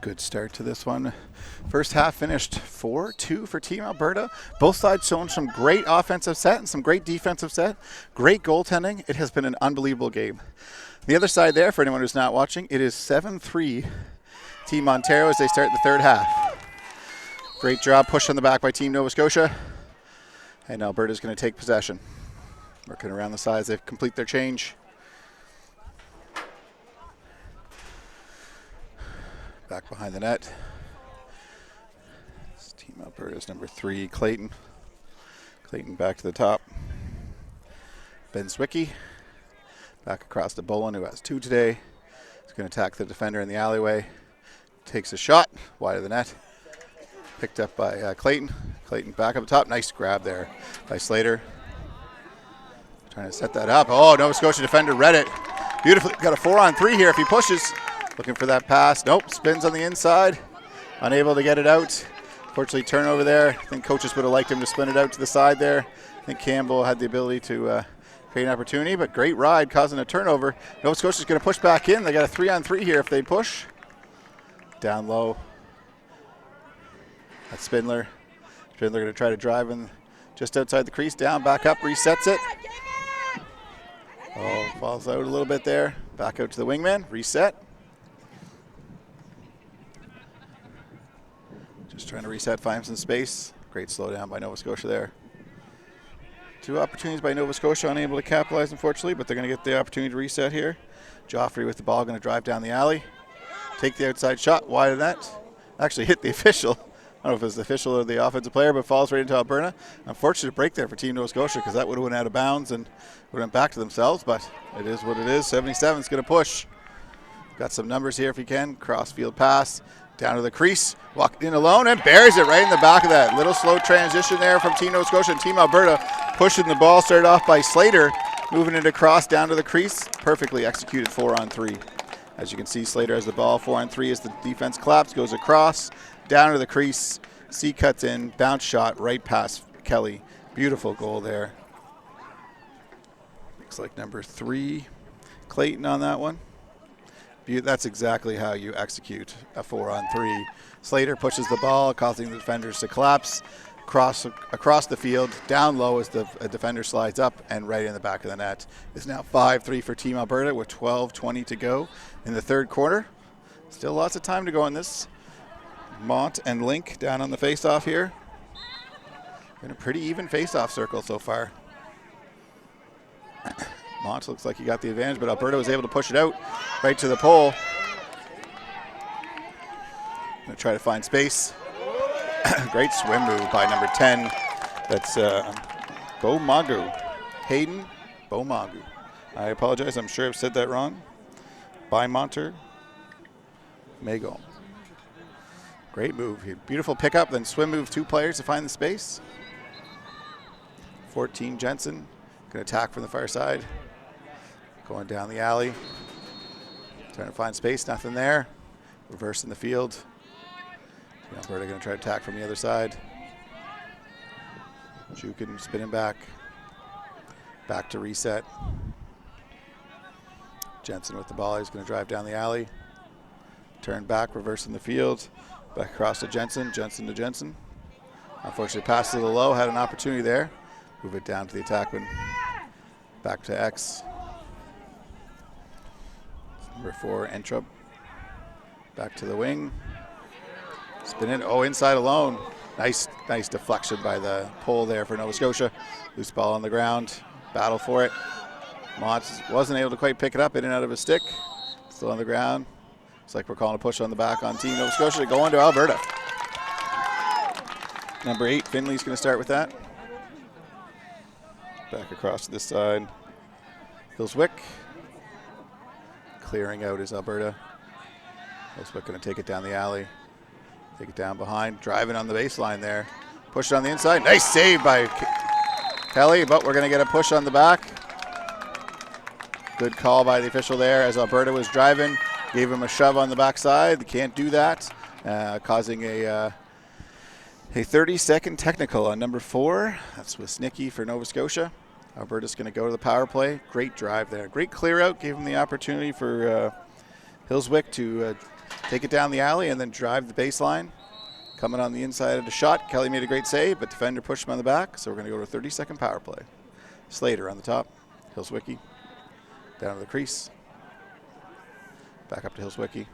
A: Good start to this one. First half finished 4-2 for Team Alberta. Both sides showing some great offensive set and some great defensive set. Great goaltending. It has been an unbelievable game. The other side there, for anyone who's not watching, it is 7-3 Team Ontario as they start the third half. Great job pushed on the back by Team Nova Scotia. And Alberta's going to take possession. Working around the sides, they complete their change. Back behind the net. This Team Alberta's number 3, Clayton. Clayton back to the top. Ben Zwicky. Back across to Bolin, who has 2 today. He's going to attack the defender in the alleyway. Takes a shot wide of the net. Picked up by Clayton. Clayton back up the top. Nice grab there by Slater. Trying to set that up. Oh, Nova Scotia defender read it. Beautifully. Got a 4-on-3 here if he pushes. Looking for that pass. Nope. Spins on the inside. Unable to get it out. Fortunately, turnover there. I think coaches would have liked him to spin it out to the side there. I think Campbell had the ability to create an opportunity, but great ride causing a turnover. Nova Scotia's going to push back in. They got a 3-on-3 here if they push. Down low. That's Spindler. Spindler going to try to drive in just outside the crease. Down, back up, resets it. Oh, falls out a little bit there. Back out to the wingman. Reset. Just trying to reset, find some space. Great slowdown by Nova Scotia there. 2 opportunities by Nova Scotia, unable to capitalize, unfortunately, but they're going to get the opportunity to reset here. Joffrey with the ball, going to drive down the alley. Take the outside shot, wide of net. Actually hit the official. I don't know if it was the official or the offensive player, but falls right into Alberta. Unfortunate break there for Team Nova Scotia because that would have went out of bounds and would have went back to themselves, but it is what it is. 77 is going to push. Got some numbers here if you can. Cross-field pass, down to the crease, walked in alone and buries it right in the back of that. Little slow transition there from Team Nova Scotia and Team Alberta pushing the ball. Started off by Slater, moving it across down to the crease. Perfectly executed 4-on-3. As you can see, Slater has the ball 4-on-3 as the defense collapse, goes across, down to the crease. C cuts in, bounce shot right past Kelly. Beautiful goal there. Looks like number 3, Clayton on that one. That's exactly how you execute a 4-on-3. Slater pushes the ball, causing the defenders to collapse. Across the field, down low as the defender slides up and right in the back of the net. It's now 5-3 for Team Alberta with 12:20 to go in the third quarter. Still lots of time to go in this. Mont and Link down on the face-off here. Been a pretty even face-off circle so far. Mont looks like he got the advantage, but Alberta was able to push it out right to the pole. Gonna try to find space. Great swim move by number 10. That's Bomagu. Hayden Bomagu. I apologize, I'm sure I've said that wrong. By Monter Mago. Great move. Beautiful pickup, then swim move 2 players to find the space. 14 Jensen. Going to attack from the far side. Going down the alley. Trying to find space, nothing there. Reverse in the field. Alberta going to try to attack from the other side. Jukin spinning back. Back to reset. Jensen with the ball. He's going to drive down the alley. Turn back, reverse in the field. Back across to Jensen. Jensen to Jensen. Unfortunately, passed a little low. Had an opportunity there. Move it down to the attackman. Back to X. Number 4, Entrup. Back to the wing. Spin in. Oh, inside alone. Nice deflection by the pole there for Nova Scotia. Loose ball on the ground. Battle for it. Mont wasn't able to quite pick it up in and out of his stick. Still on the ground. Looks like we're calling a push on the back on Team Nova Scotia. Going to Alberta. Number 8, Finley's going to start with that. Back across to this side. Hillswick. Clearing out is Alberta. Hillswick going to take it down the alley. Take it down behind. Driving on the baseline there. Push it on the inside. Nice save by Kelly, but we're going to get a push on the back. Good call by the official there as Alberta was driving. Gave him a shove on the backside. They can't do that, causing a 30-second technical on number 4. That's Wisnicki for Nova Scotia. Alberta's going to go to the power play. Great drive there. Great clear out. Gave him the opportunity for Hillswick to take it down the alley and then drive the baseline. Coming on the inside of the shot. Kelly made a great save, but defender pushed him on the back. So we're going to go to a 30-second power play. Slater on the top. Hillswicky down to the crease. Back up to Hillswicky.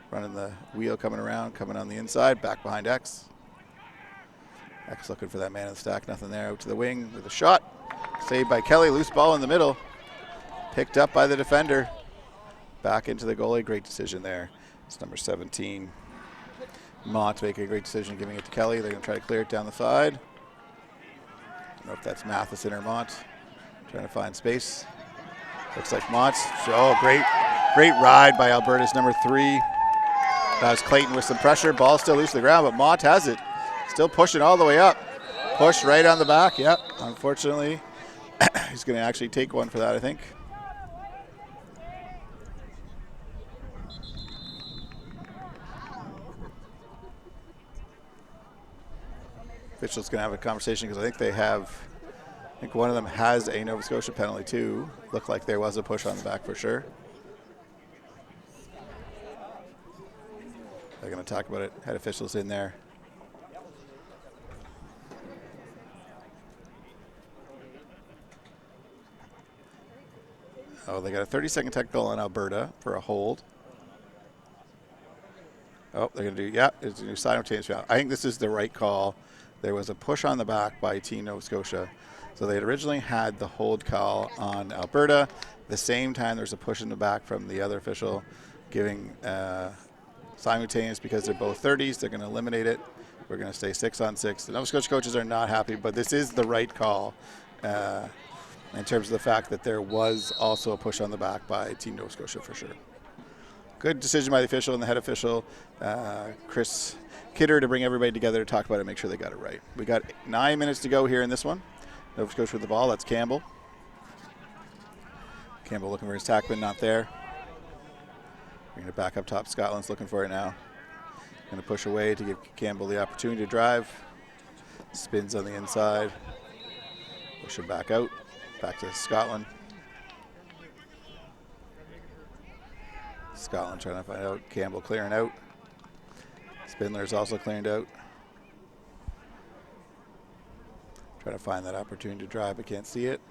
A: Running the wheel, coming around, coming on the inside. Back behind X. X looking for that man in the stack. Nothing there. Out to the wing with a shot. Saved by Kelly. Loose ball in the middle. Picked up by the defender. Back into the goalie. Great decision there. It's number 17. Mott making a great decision giving it to Kelly. They're going to try to clear it down the side. I don't know if that's Matheson or Mott. Trying to find space. Looks like Mott. Oh, great ride by Alberta's number 3. That was Clayton with some pressure. Ball still loose to the ground, but Mott has it. Still pushing all the way up. Push right on the back. Yep. Unfortunately, he's going to actually take one for that, I think. Officials going to have a conversation because I think one of them has a Nova Scotia penalty too. Looked like there was a push on the back for sure. They're going to talk about it. Head officials in there. Oh, they got a 30-second technical on Alberta for a hold. Oh, they're going to do, yeah, it's a new simultaneous foul. I think this is the right call. There was a push on the back by Team Nova Scotia. So they had originally had the hold call on Alberta. At the same time, there's a push in the back from the other official giving simultaneous because they're both 30s. They're going to eliminate it. We're going to stay 6-on-6. The Nova Scotia coaches are not happy, but this is the right call in terms of the fact that there was also a push on the back by Team Nova Scotia for sure. Good decision by the official and the head official, Chris Kidder, to bring everybody together to talk about it and make sure they got it right. We got 9 minutes to go here in this one. Nova Scotia with the ball. That's Campbell. Campbell looking for his tackman, not there. Bringing it back up top. Scotland's looking for it now. Going to push away to give Campbell the opportunity to drive. Spins on the inside. Push him back out. Back to Scotland. Scotland trying to find out. Campbell clearing out. Spindler's also cleared out. Trying to find that opportunity to drive, but can't see it.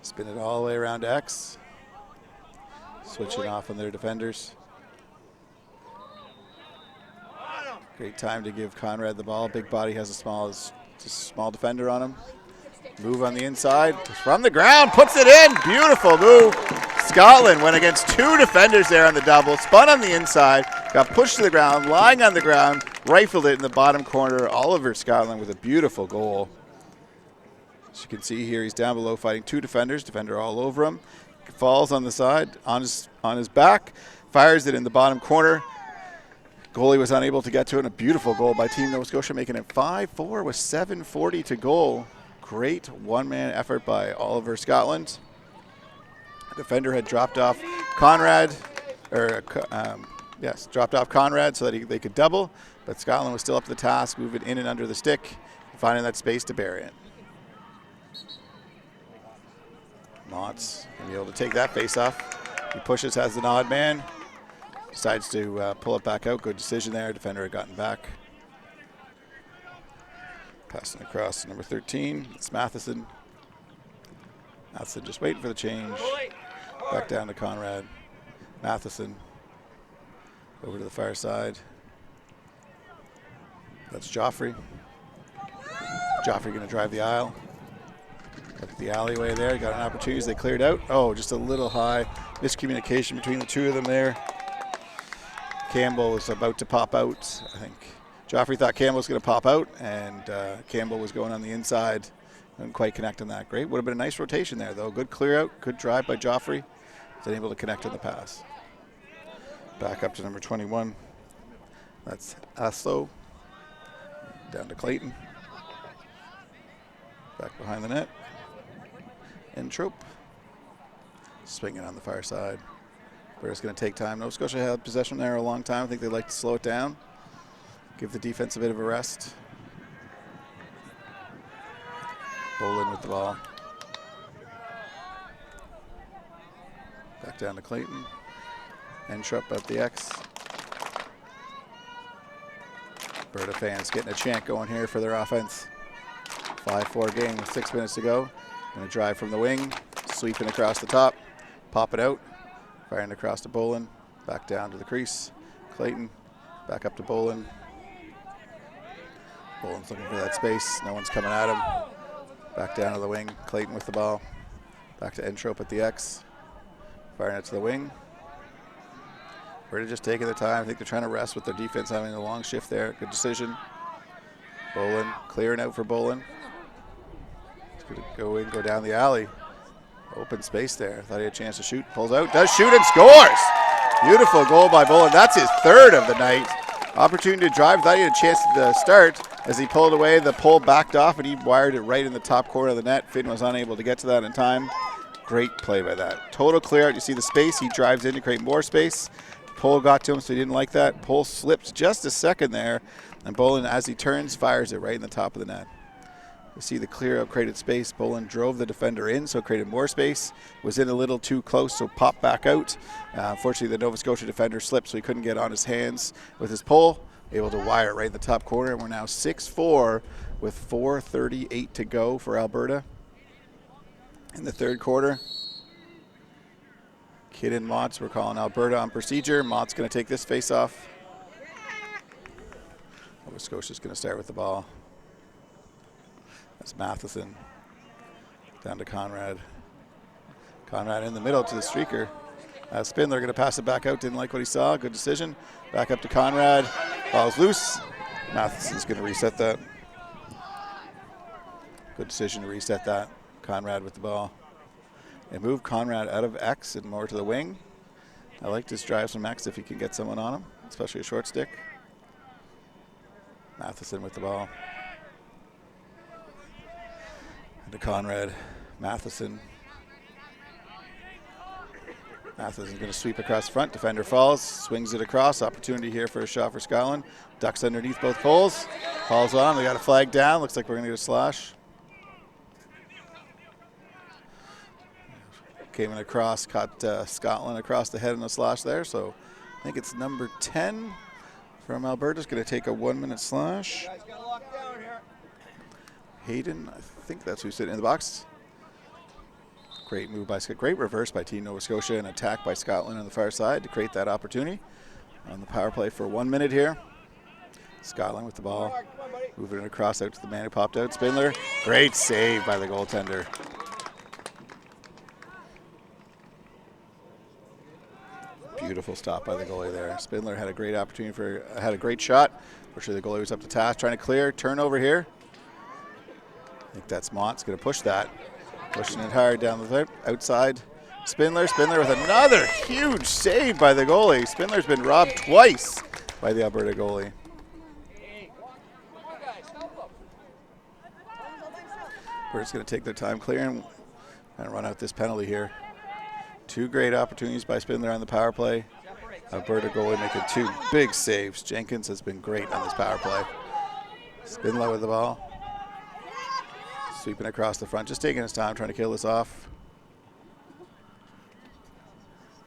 A: Spin it all the way around to X. Switching off on their defenders. Great time to give Conrad the ball. Big body has a small defender on him. Move on the inside. From the ground, puts it in. Beautiful move. Scotland went against 2 defenders there on the double. Spun on the inside. Got pushed to the ground. Lying on the ground. Rifled it in the bottom corner. Oliver Scotland with a beautiful goal. As you can see here, he's down below fighting 2 defenders. Defender all over him. Falls on the side, on his back. Fires it in the bottom corner. Goalie was unable to get to it. And a beautiful goal by Team Nova Scotia, making it 5-4 with 7:40 to goal. Great one-man effort by Oliver Scotland. Defender had dropped off Conrad, dropped off Conrad so that they could double, but Scotland was still up to the task, moving in and under the stick, finding that space to bury it. Mott's going to be able to take that face off. He pushes, has an odd man, decides to pull it back out. Good decision there. Defender had gotten back. Passing across to number 13. It's Matheson. Matheson just waiting for the change. Back down to Conrad. Matheson. Over to the far side. That's Joffrey. Joffrey going to drive the aisle. Up the alleyway there. Got an opportunity as they cleared out. Oh, just a little high. Miscommunication between the 2 of them there. Campbell was about to pop out, I think. Joffrey thought Campbell was going to pop out, and Campbell was going on the inside. Didn't quite connect on that. Great. Would have been a nice rotation there, though. Good clear out. Good drive by Joffrey. Was able to connect on the pass. Back up to number 21. That's Aslo. Down to Clayton. Back behind the net. And Trope. Swinging on the far side. But it's going to take time. Nova Scotia had possession there a long time. I think they'd like to slow it down. Give the defense a bit of a rest. Bolin with the ball. Back down to Clayton. Entrup at the X. Alberta fans getting a chant going here for their offense. 5-4 game with 6 minutes to go. Going to drive from the wing, sweeping across the top, pop it out, firing across to Bolin, back down to the crease. Clayton, back up to Bolin. Bolin's looking for that space. No one's coming at him. Back down to the wing. Clayton with the ball. Back to Entrope at the X. Firing it to the wing. Alberta just taking their time. I think they're trying to rest with their defense having a long shift there. Good decision. Bolin clearing out for Bolin. He's going to go in, go down the alley. Open space there. Thought he had a chance to shoot. Pulls out. Does shoot and scores. Beautiful goal by Bolin. That's his third of the night. Opportunity to drive. Thought he had a chance to start. As he pulled away, the pole backed off and he wired it right in the top corner of the net. Finn was unable to get to that in time. Great play by that. Total clear out. You see the space. He drives in to create more space. Pole got to him, so he didn't like that. Pole slipped just a second there. And Bolin, as he turns, fires it right in the top of the net. You see the clear out created space. Bolin drove the defender in, so created more space. Was in a little too close, so popped back out. Unfortunately, the Nova Scotia defender slipped, so he couldn't get on his hands with his pole. Able to wire it right in the top corner, and we're now 6-4 with 4:38 to go for Alberta in the third quarter. Kidd and Mott's, we're calling Alberta on procedure. Mott's going to take this face off. Nova Scotia's going to start with the ball. That's Matheson. Down to Conrad. Conrad in the middle to the streaker. Spindler going to pass it back out. Didn't like what he saw. Good decision. Back up to Conrad. Ball's loose. Matheson's going to reset that. Good decision to reset that. Conrad with the ball. And move Conrad out of X and more to the wing. I like this drive from X if he can get someone on him, especially a short stick. Matheson with the ball. And to Conrad. Matheson. Matheson's going to sweep across the front. Defender falls, swings it across. Opportunity here for a shot for Scotland. Ducks underneath both poles. Falls on. They got a flag down. Looks like we're going to get a slash. Came in across, caught Scotland across the head in a slash there. So I think it's number 10 from Alberta's going to take a 1-minute slash. Hayden, I think that's who's sitting in the box. Great move by Scott. Great reverse by Team Nova Scotia and attack by Scotland on the far side to create that opportunity on the power play for 1 minute here. Scotland with the ball. Moving it across out to the man who popped out. Spindler. Great save by the goaltender. Beautiful stop by the goalie there. Spindler had a great opportunity had a great shot. Fortunately, the goalie was up to task, trying to clear. Turnover here. I think that's Mott's going to push that. Pushing it hard down the outside. Spindler with another huge save by the goalie. Spindler's been robbed twice by the Alberta goalie. We're just going to take their time clearing and run out this penalty here. Two great opportunities by Spindler on the power play. Alberta goalie making two big saves. Jenkins has been great on this power play. Spindler with the ball. Sweeping across the front, just taking his time, trying to kill this off.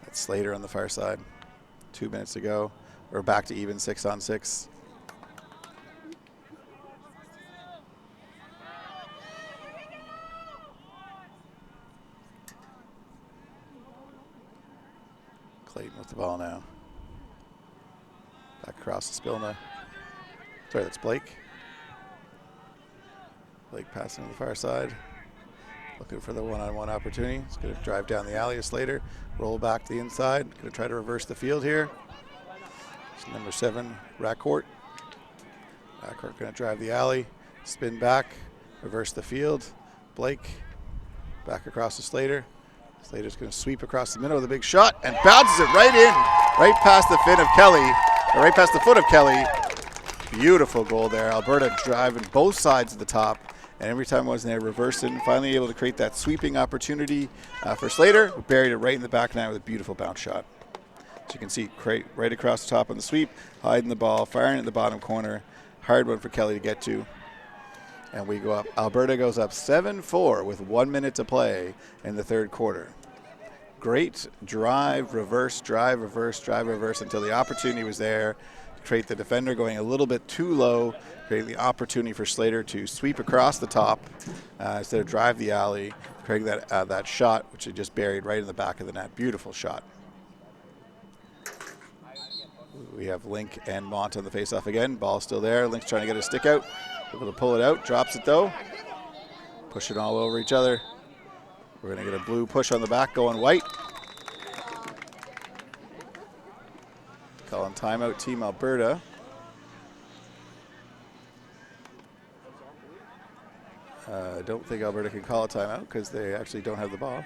A: That's Slater on the far side. 2 minutes to go. We're back to even 6-on-6. Clayton with the ball now. Back across to Spilna. Sorry, that's Blake. Blake passing to the far side. Looking for the one-on-one opportunity. He's going to drive down the alley of Slater. Roll back to the inside. Going to try to reverse the field here. It's number 7, Rackcourt. Rackcourt going to drive the alley. Spin back. Reverse the field. Blake back across to Slater. Slater's going to sweep across the middle with a big shot and bounces it right in. Right past the fin of Kelly. Or right past the foot of Kelly. Beautiful goal there. Alberta driving both sides of the top. And every time I was in there, reversing, finally able to create that sweeping opportunity for Slater, who buried it right in the back net with a beautiful bounce shot. As you can see, right across the top on the sweep, hiding the ball, firing in the bottom corner. Hard one for Kelly to get to. And we go up. Alberta goes up 7-4 with 1 minute to play in the third quarter. Great drive, reverse, drive, reverse, drive, reverse until the opportunity was there to create the defender going a little bit too low, creating the opportunity for Slater to sweep across the top instead of drive the alley, creating that shot, which he just buried right in the back of the net. Beautiful shot. We have Link and Mont on the faceoff again. Ball still there. Link's trying to get a stick out. Able to pull it out. Drops it though. Push it all over each other. We're going to get a blue push on the back going white. Calling timeout, Team Alberta. I don't think Alberta can call a timeout because they actually don't have the ball.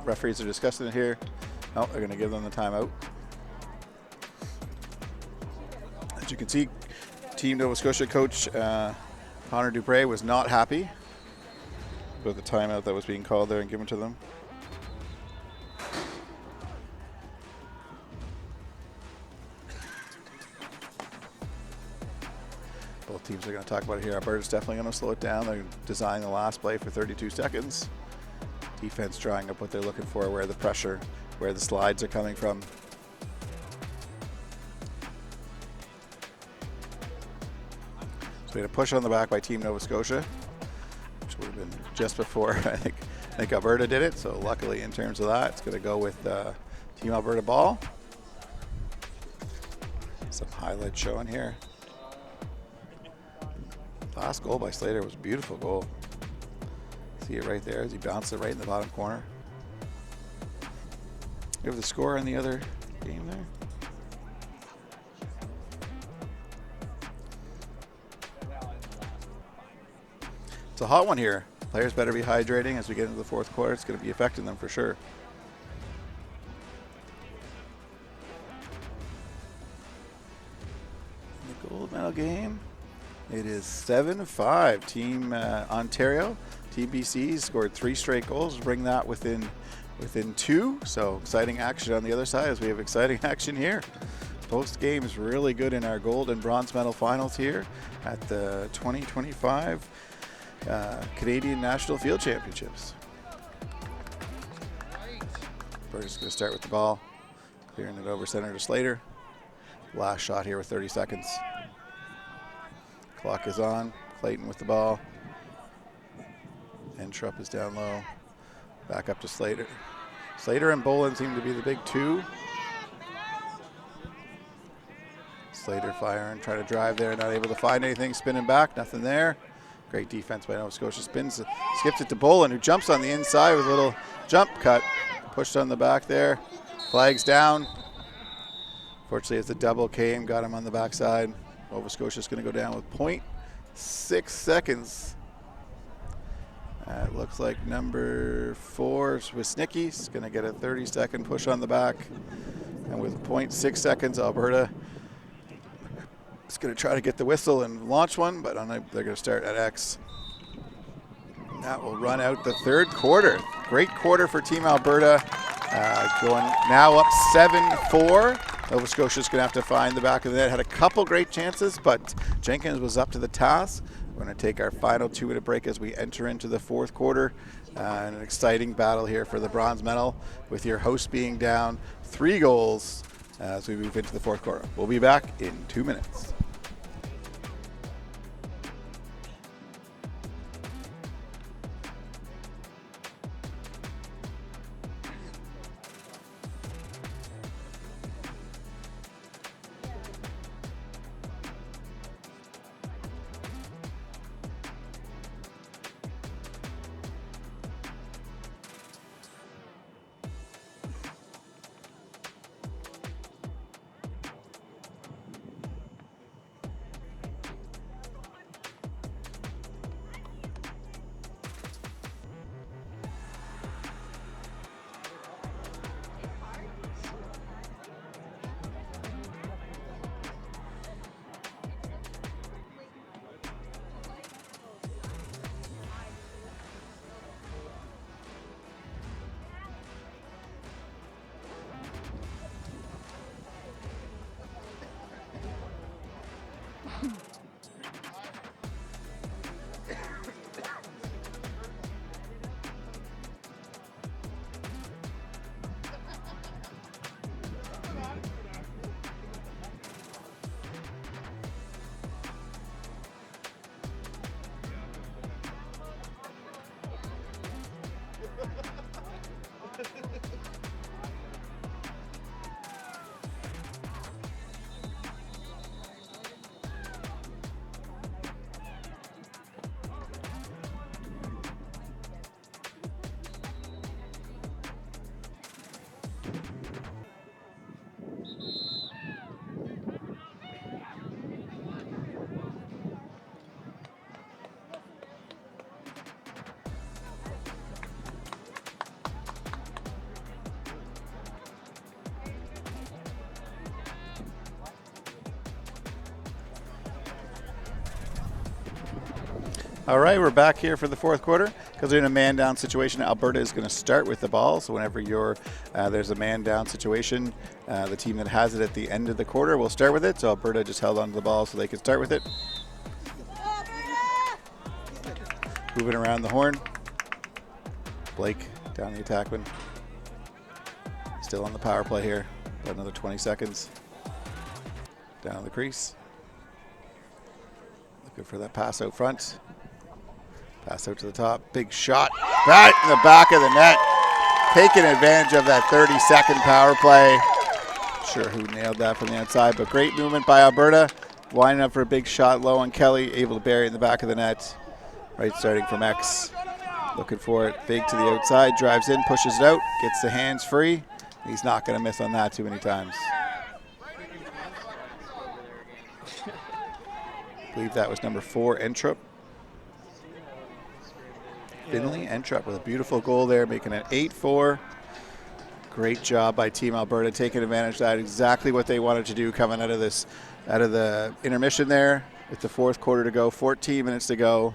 A: Referees are discussing it here. Oh, they're going to give them the timeout. As you can see, Team Nova Scotia coach Connor Dupre was not happy with the timeout that was being called there and given to them. Both teams are going to talk about it here. Alberta's definitely going to slow it down. They're designing the last play for 32 seconds. Defense drawing up what they're looking for, where the pressure, where the slides are coming from. So we had a push on the back by Team Nova Scotia, which would have been just before I think Alberta did it. So luckily in terms of that, it's going to go with Team Alberta ball. Some highlights showing here. Last goal by Slater was a beautiful goal. See it right there as he bounced it right in the bottom corner. You have the score on the other game there. It's a hot one here. Players better be hydrating as we get into the fourth quarter. It's going to be affecting them for sure. The gold medal game. It is 7-5. Team Ontario. Team BC scored 3 straight goals, bring that within 2. So exciting action on the other side as we have exciting action here. Both games really good in our gold and bronze medal finals here at the 2025 Canadian National Field Championships. We're just going to start with the ball, clearing it over center to Slater. Last shot here with 30 seconds. Clock is on. Clayton with the ball. And Trupp is down low. Back up to Slater. Slater and Bolin seem to be the big two. Slater firing, trying to drive there, not able to find anything. Spinning back, nothing there. Great defense by Nova Scotia. Spins, skips it to Bolin, who jumps on the inside with a little jump cut. Pushed on the back there. Flags down. Fortunately, as the double came, got him on the backside. Nova Scotia's going to go down with 0.6 seconds. It looks like number 4 Wisnicki is going to get a 30-second push on the back. And with 0.6 seconds, Alberta is going to try to get the whistle and launch one, but they're going to start at X. And that will run out the third quarter. Great quarter for Team Alberta. Going now up 7-4. Nova Scotia's going to have to find the back of the net. Had a couple great chances, but Jenkins was up to the task. We're going to take our final 2-minute break as we enter into the fourth quarter. An exciting battle here for the bronze medal, with your host being down 3 goals as we move into the fourth quarter. We'll be back in 2 minutes. All right, we're back here for the fourth quarter. Because they're in a man-down situation, Alberta is going to start with the ball. So whenever there's a man-down situation, the team that has it at the end of the quarter will start with it. So Alberta just held onto the ball so they could start with it. Moving around the horn. Blake down the attackman. Still on the power play here. About another 20 seconds. Down the crease. Looking for that pass out front. Pass out to the top. Big shot. Right in the back of the net. Taking advantage of that 30-second power play. Not sure who nailed that from the outside, but great movement by Alberta. Winding up for a big shot low on Kelly. Able to bury it in the back of the net. Right starting from X. Looking for it. Big to the outside. Drives in. Pushes it out. Gets the hands free. He's not going to miss on that too many times. I believe that was number 4, Entrup. Finley Entrup with a beautiful goal there, making it 8-4. Great job by Team Alberta, taking advantage of that. Exactly what they wanted to do coming out of the intermission there. With the fourth quarter to go, 14 minutes to go.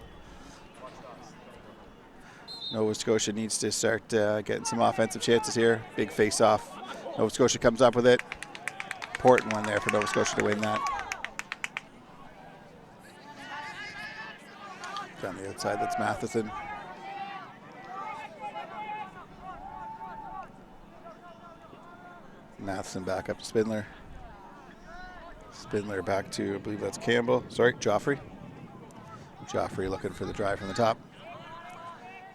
A: Nova Scotia needs to start getting some offensive chances here. Big face-off. Nova Scotia comes up with it. Important one there for Nova Scotia to win that. Down the outside, that's Matheson. Matheson back up to Spindler. Spindler back to, I believe that's Campbell. Sorry, Joffrey. Joffrey looking for the drive from the top.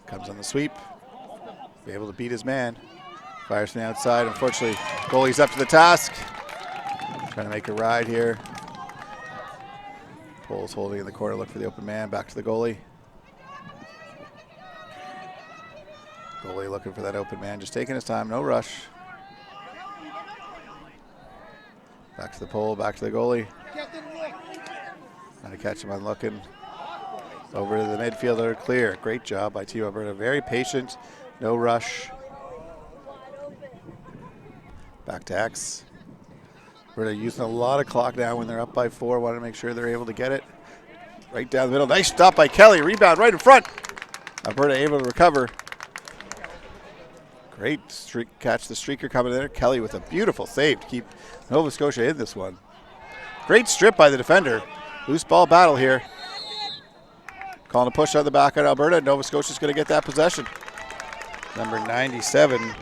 A: Comes on the sweep. Be able to beat his man. Fires from the outside. Unfortunately, goalie's up to the task. Trying to make a ride here. Pole's holding in the corner, look for the open man. Back to the goalie. Goalie looking for that open man. Just taking his time, no rush. Back to the pole, back to the goalie. Trying to catch him on looking. Over to the midfielder, clear. Great job by Team Alberta. Very patient, no rush. Back to X. Alberta using a lot of clock now when they're up by 4. Want to make sure they're able to get it. Right down the middle. Nice stop by Kelly. Rebound right in front. Alberta able to recover. Great catch the streaker coming in there. Kelly with a beautiful save to keep Nova Scotia in this one. Great strip by the defender. Loose ball battle here. Calling a push on the back at Alberta. Nova Scotia's going to get that possession. Number 97,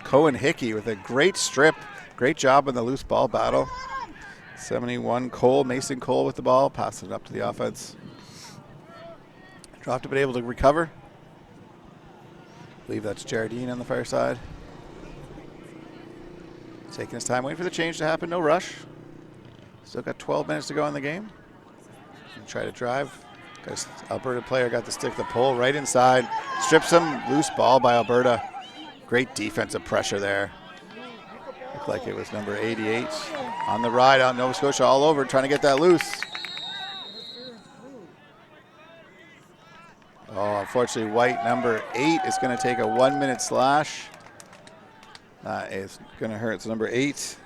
A: Cohen Hickey with a great strip. Great job in the loose ball battle. 71, Mason Cole with the ball. Passing it up to the offense. Dropped it, but able to recover. I believe that's Jardine on the far side. Taking his time, waiting for the change to happen. No rush. Still got 12 minutes to go in the game. And try to drive. Alberta player got the stick, the pole right inside. Strips him. Loose ball by Alberta. Great defensive pressure there. Looked like it was number 88 on the ride out Nova Scotia all over, trying to get that loose. Oh, unfortunately, White, number 8, is going to take a 1-minute slash. It's going to hurt. It's number 8.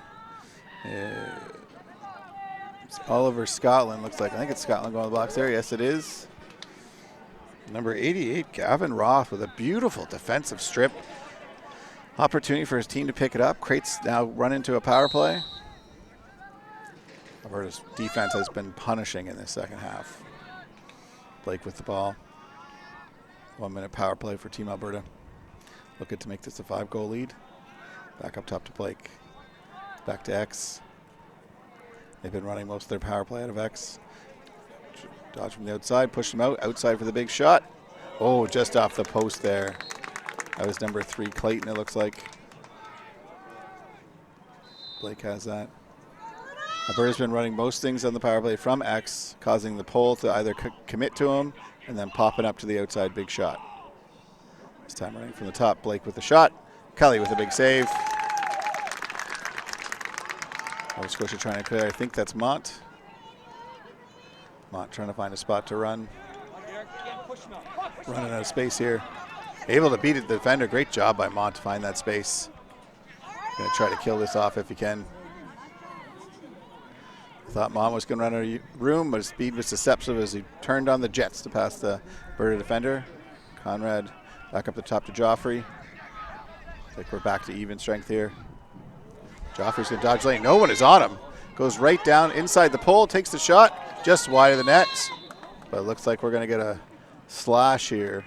A: It's Oliver Scotland, looks like. I think it's Scotland going to the box there. Yes, it is. Number 88, Gavin Roth with a beautiful defensive strip. Opportunity for his team to pick it up. Crates now run into a power play. Alberta's defense has been punishing in the second half. Blake with the ball. 1-minute power play for Team Alberta. Looking to make this a 5-goal lead. Back up top to Blake. Back to X. They've been running most of their power play out of X. Dodge from the outside, push them out. Outside for the big shot. Oh, just off the post there. That was number 3, Clayton, it looks like. Blake has that. Alberta's been running most things on the power play from X, causing the pole to either commit to him and then popping up to the outside, big shot. This time running from the top, Blake with the shot. Kelly with a big save. Nova Scotia trying to clear. I think that's Mont. Mont trying to find a spot to run. Running out of space here. Able to beat the defender. Great job by Mont to find that space. Going to try to kill this off if he can. Thought Mom was going to run out of room, but his speed was deceptive as he turned on the jets to pass the Alberta defender. Conrad back up the top to Joffrey. Looks like we're back to even strength here. Joffrey's going to dodge lane. No one is on him. Goes right down inside the pole, takes the shot, just wide of the net. But it looks like we're going to get a slash here.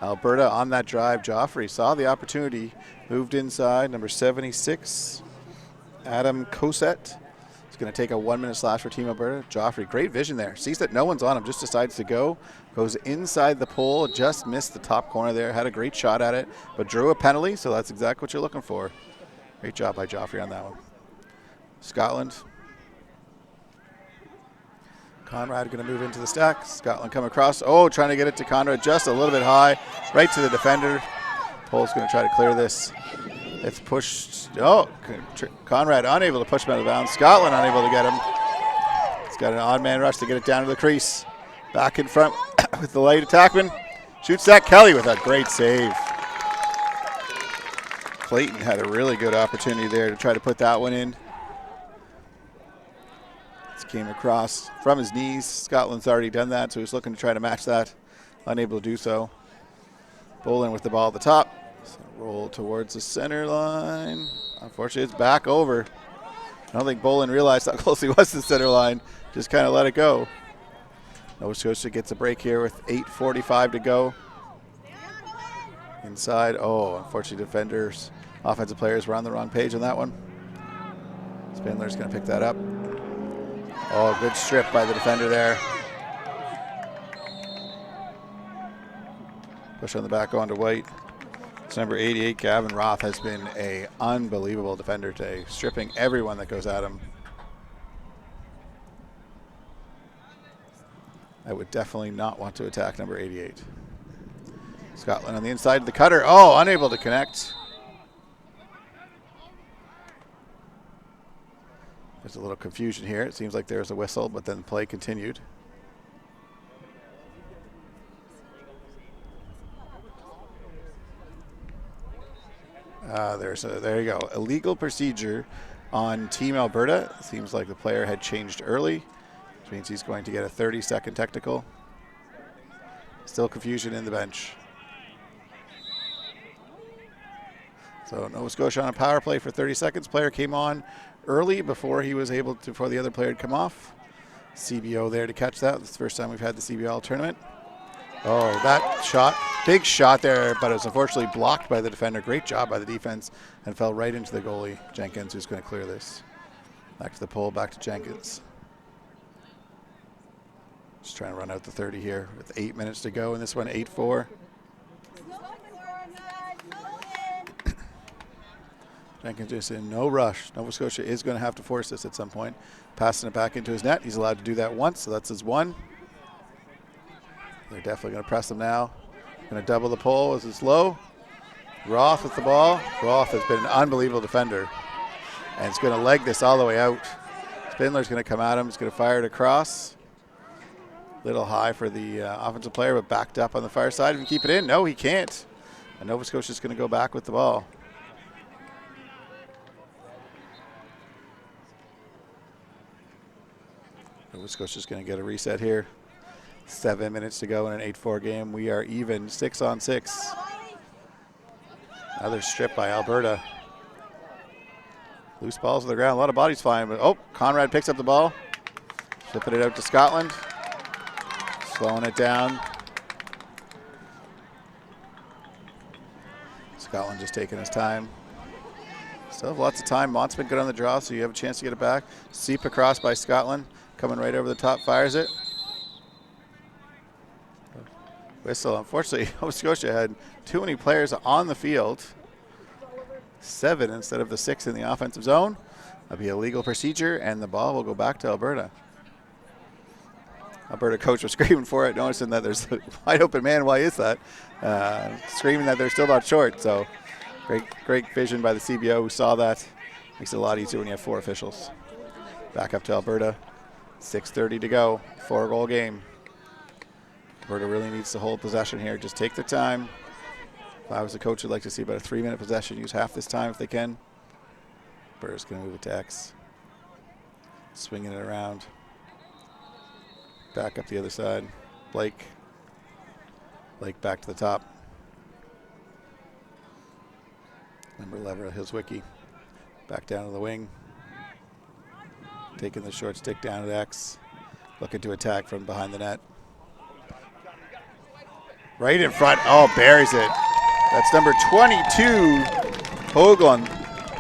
A: Alberta on that drive. Joffrey saw the opportunity, moved inside. Number 76, Adam Cosette. It's going to take a 1-minute slash for Team Alberta. Joffrey, great vision there. Sees that no one's on him, just decides to go. Goes inside the pole, just missed the top corner there. Had a great shot at it, but drew a penalty, so that's exactly what you're looking for. Great job by Joffrey on that one. Scotland. Conrad going to move into the stack. Scotland come across. Oh, trying to get it to Conrad just a little bit high. Right to the defender. Pole's going to try to clear this. It's pushed. Oh, Conrad unable to push him out of bounds. Scotland unable to get him. He's got an odd man rush to get it down to the crease. Back in front with the light attackman. Shoots that. Kelly with a great save. Clayton had a really good opportunity there to try to put that one in. This came across from his knees. Scotland's already done that, so he's looking to try to match that. Unable to do so. Bolin with the ball at the top. So roll towards the center line. Unfortunately, it's back over. I don't think Bolin realized how close he was to the center line. Just kind of let it go. Nova Scotia gets a break here with 8:45 to go. Inside. Oh, unfortunately, defenders, offensive players were on the wrong page on that one. Spindler's going to pick that up. Oh, good strip by the defender there. Push on the back onto White. It's number 88, Gavin Roth, has been an unbelievable defender today, stripping everyone that goes at him. I would definitely not want to attack number 88. Scotland on the inside of the cutter. Oh, unable to connect. There's a little confusion here. It seems like there's a whistle, but then play continued. There you go. Illegal procedure on Team Alberta. Seems like the player had changed early, which means he's going to get a 30-second technical. Still confusion in the bench. So Nova Scotia on a power play for 30 seconds. Player came on early before he was able to, before the other player had come off. CBO there to catch that. It's the first time we've had the CBO tournament. Oh, that shot, big shot there, but it was unfortunately blocked by the defender. Great job by the defense, and fell right into the goalie, Jenkins, who's going to clear this. Back to the pole, back to Jenkins. Just trying to run out the 30 here with 8 minutes to go in this one, 8-4. Jenkins just in no rush. Nova Scotia is going to have to force this at some point. Passing it back into his net. He's allowed to do that once, so that's his one. They're definitely going to press him now. Going to double the pole as it's low. Roth with the ball. Roth has been an unbelievable defender. And it's going to leg this all the way out. Spindler's going to come at him. He's going to fire it across. Little high for the offensive player, but backed up on the far side. If he keep it in, no, he can't. And Nova Scotia's going to go back with the ball. Nova Scotia's going to get a reset here. 7 minutes to go in an 8-4 game. We are even 6-on-6. Another strip by Alberta. Loose balls on the ground. A lot of bodies flying, but oh, Conrad picks up the ball. Flipping it out to Scotland. Slowing it down. Scotland just taking his time. Still have lots of time. Mott's been good on the draw, so you have a chance to get it back. Seep across by Scotland. Coming right over the top, fires it. Whistle. Unfortunately, Nova Scotia had too many players on the field. 7 instead of the 6 in the offensive zone. That'll be a legal procedure, and the ball will go back to Alberta. Alberta coach was screaming for it, noticing that there's a wide open man. Why is that? Screaming that they're still not short. So great vision by the CBO who saw that. Makes it a lot easier when you have 4 officials. Back up to Alberta. 6:30 to go. 4-goal game. Alberta really needs to hold possession here. Just take their time. If I was a coach, I'd like to see about a 3-minute possession. Use half this time if they can. Alberta's going to move it to X. Swinging it around. Back up the other side. Blake back to the top. Number 11, Hilswicki. Back down to the wing. Taking the short stick down at X. Looking to attack from behind the net. Right in front. Oh, buries it. That's number 22, Hoagland.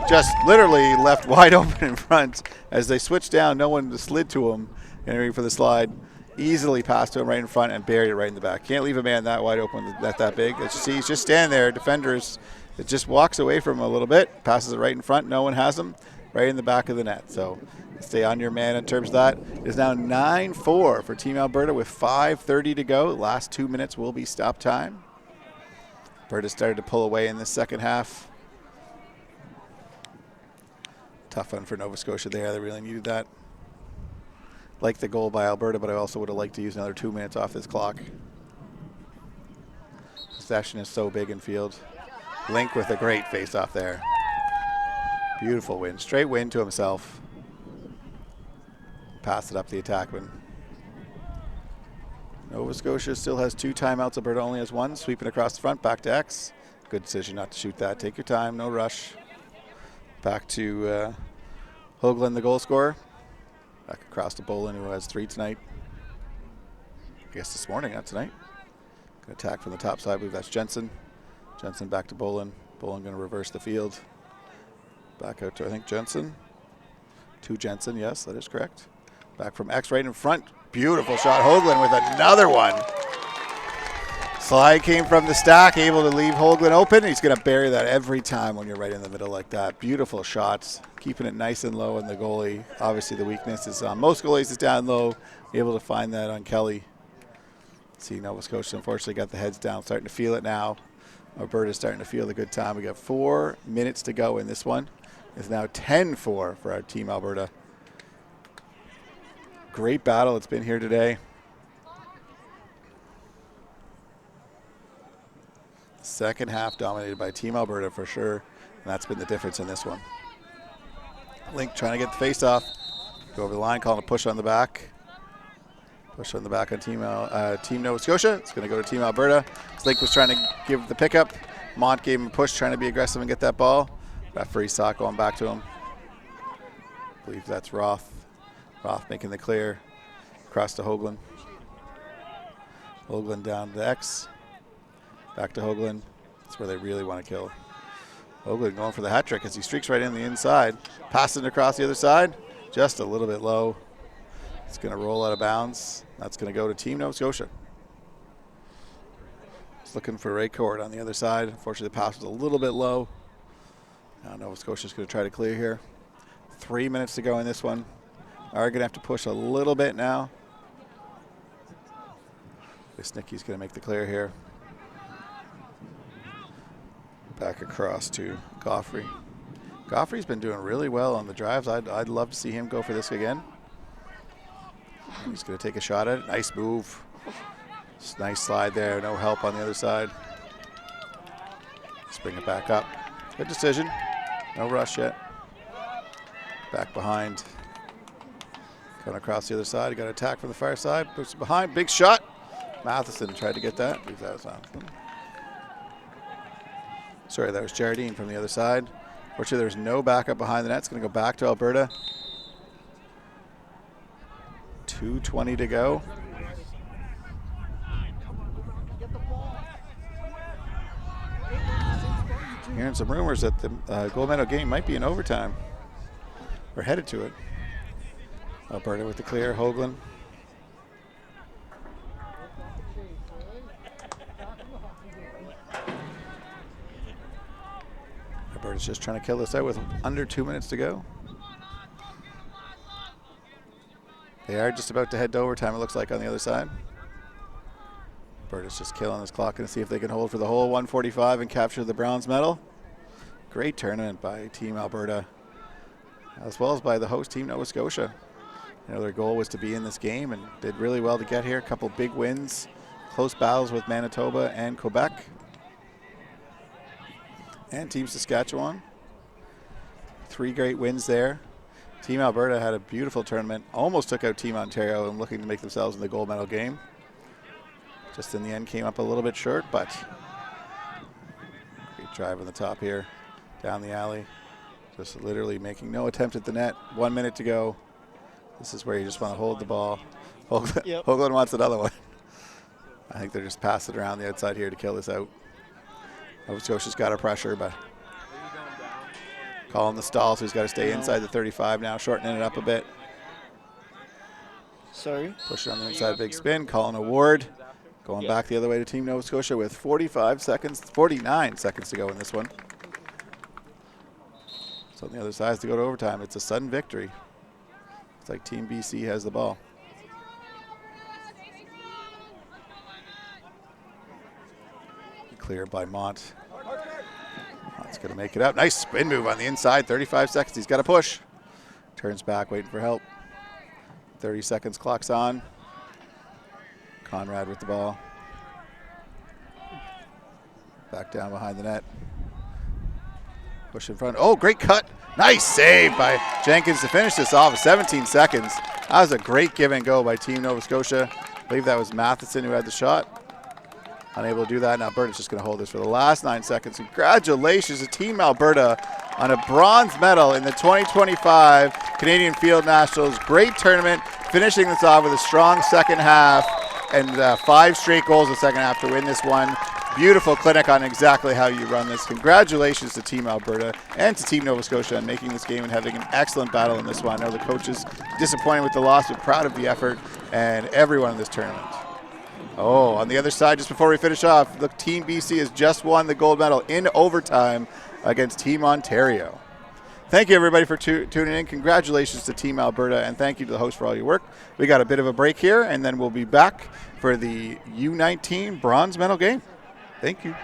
A: Just literally left wide open in front. As they switched down, no one slid to him. Entering for the slide. Easily passed to him right in front and buried it right in the back. Can't leave a man that wide open, that big. As you see, he's just standing there. Defenders, it just walks away from him a little bit. Passes it right in front. No one has him. Right in the back of the net. So stay on your man in terms of that. It is now 9-4 for Team Alberta with 5:30 to go. The last 2 minutes will be stop time. Alberta started to pull away in the second half. Tough one for Nova Scotia there. They really needed that. Like the goal by Alberta, but I also would have liked to use another 2 minutes off this clock. Possession is so big in field. Link with a great face-off there. Beautiful win. Straight win to himself. Pass it up the attackman. Nova Scotia still has 2 timeouts. Alberta only has 1. Sweeping across the front. Back to X. Good decision not to shoot that. Take your time. No rush. Back to Hoagland, the goal scorer. Back across to Bolin, who has 3 tonight. I guess this morning, not tonight. Going to attack from the top side. I believe that's Jensen. Jensen back to Bolin. Bolin going to reverse the field. Back out to, I think, Jensen. To Jensen, yes, that is correct. Back from X right in front. Beautiful shot. Hoagland with another one. Slide came from the stack, able to leave Hoagland open. He's going to bury that every time when you're right in the middle like that. Beautiful shots, keeping it nice and low on the goalie. Obviously the weakness is on most goalies is down low. Able to find that on Kelly. See, Nova Scotia unfortunately got the heads down, starting to feel it now. Alberta's starting to feel the good time. We got 4 minutes to go in this one. It's now 10-4 for our Team Alberta. Great battle it's been here today. Second half dominated by Team Alberta for sure, and that's been the difference in this one. Link trying to get the face off. Go over the line, calling a push on the back. Push on the back on Team Nova Scotia. It's going to go to Team Alberta. Link was trying to give the pickup. Mont gave him a push, trying to be aggressive and get that ball. Referee saw it going back to him. I believe that's Roth. Roth making the clear. Across to Hoagland. Hoagland down to X. Back to Hoagland. That's where they really want to kill. Hoagland going for the hat trick as he streaks right in the inside. Passing across the other side. Just a little bit low. It's going to roll out of bounds. That's going to go to Team Nova Scotia. It's looking for Ray Court on the other side. Unfortunately, the pass was a little bit low. Now Nova Scotia's going to try to clear here. 3 minutes to go in this one. Are going to have to push a little bit now. Wisnicki's going to make the clear here. Back across to Goffrey. Goffrey's been doing really well on the drives. I'd love to see him go for this again. He's going to take a shot at it. Nice move. Just nice slide there. No help on the other side. Let's bring it back up. Good decision. No rush yet. Back behind. Coming across the other side. He got an attack from the far side. Puts it behind. Big shot. Matheson tried to get that. I believe that was Matheson. Sorry, that was Jardine from the other side. Fortunately, there's no backup behind the net. It's going to go back to Alberta. 2:20 to go. Hearing some rumors that the gold medal game might be in overtime. We're headed to it. Alberta with the clear. Hoagland. Alberta's just trying to kill this out with under 2 minutes to go. They are just about to head to overtime, it looks like, on the other side. Alberta's just killing this clock and see if they can hold for the whole 145 and capture the bronze medal. Great tournament by Team Alberta, as well as by the host team, Nova Scotia. You know, their goal was to be in this game and did really well to get here. A couple big wins, close battles with Manitoba and Quebec. And Team Saskatchewan. 3 great wins there. Team Alberta had a beautiful tournament, almost took out Team Ontario and looking to make themselves in the gold medal game. Just in the end came up a little bit short, but great drive on the top here, down the alley. Just literally making no attempt at the net. 1 minute to go. This is where you just want to hold the ball. Hoagland wants another one. I think they're just passing it around the outside here to kill this out. Nova Scotia's got a pressure, but calling the stall, so he's got to stay inside the 35 now, shortening it up a bit.
B: Sorry?
A: Pushing on the inside, big spin, calling a Ward. Going back the other way to Team Nova Scotia with 49 seconds to go in this one. So on the other side is to go to overtime. It's a sudden victory. It's like Team BC has the ball. Cleared by Mont. Mont's going to make it up. Nice spin move on the inside. 35 seconds. He's got to push. Turns back, waiting for help. 30 seconds. Clock's on. Conrad with the ball. Back down behind the net. Push in front. Oh, great cut. Nice save by Jenkins to finish this off with 17 seconds. That was a great give and go by Team Nova Scotia. I believe that was Matheson who had the shot. Unable to do that, and Alberta's just going to hold this for the last 9 seconds. Congratulations to Team Alberta on a bronze medal in the 2025 Canadian Field Nationals. Great tournament, finishing this off with a strong second half and 5 straight goals in the second half to win this one. Beautiful clinic on exactly how you run this. Congratulations to Team Alberta and to Team Nova Scotia on making this game and having an excellent battle in this one. I know the coaches disappointed with the loss, but proud of the effort and everyone in this tournament. Oh, on the other side, just before we finish off, look, Team BC has just won the gold medal in overtime against Team Ontario. Thank you, everybody, for tuning in. Congratulations to Team Alberta, and thank you to the host for all your work. We got a bit of a break here, and then we'll be back for the U19 bronze medal game. Thank you.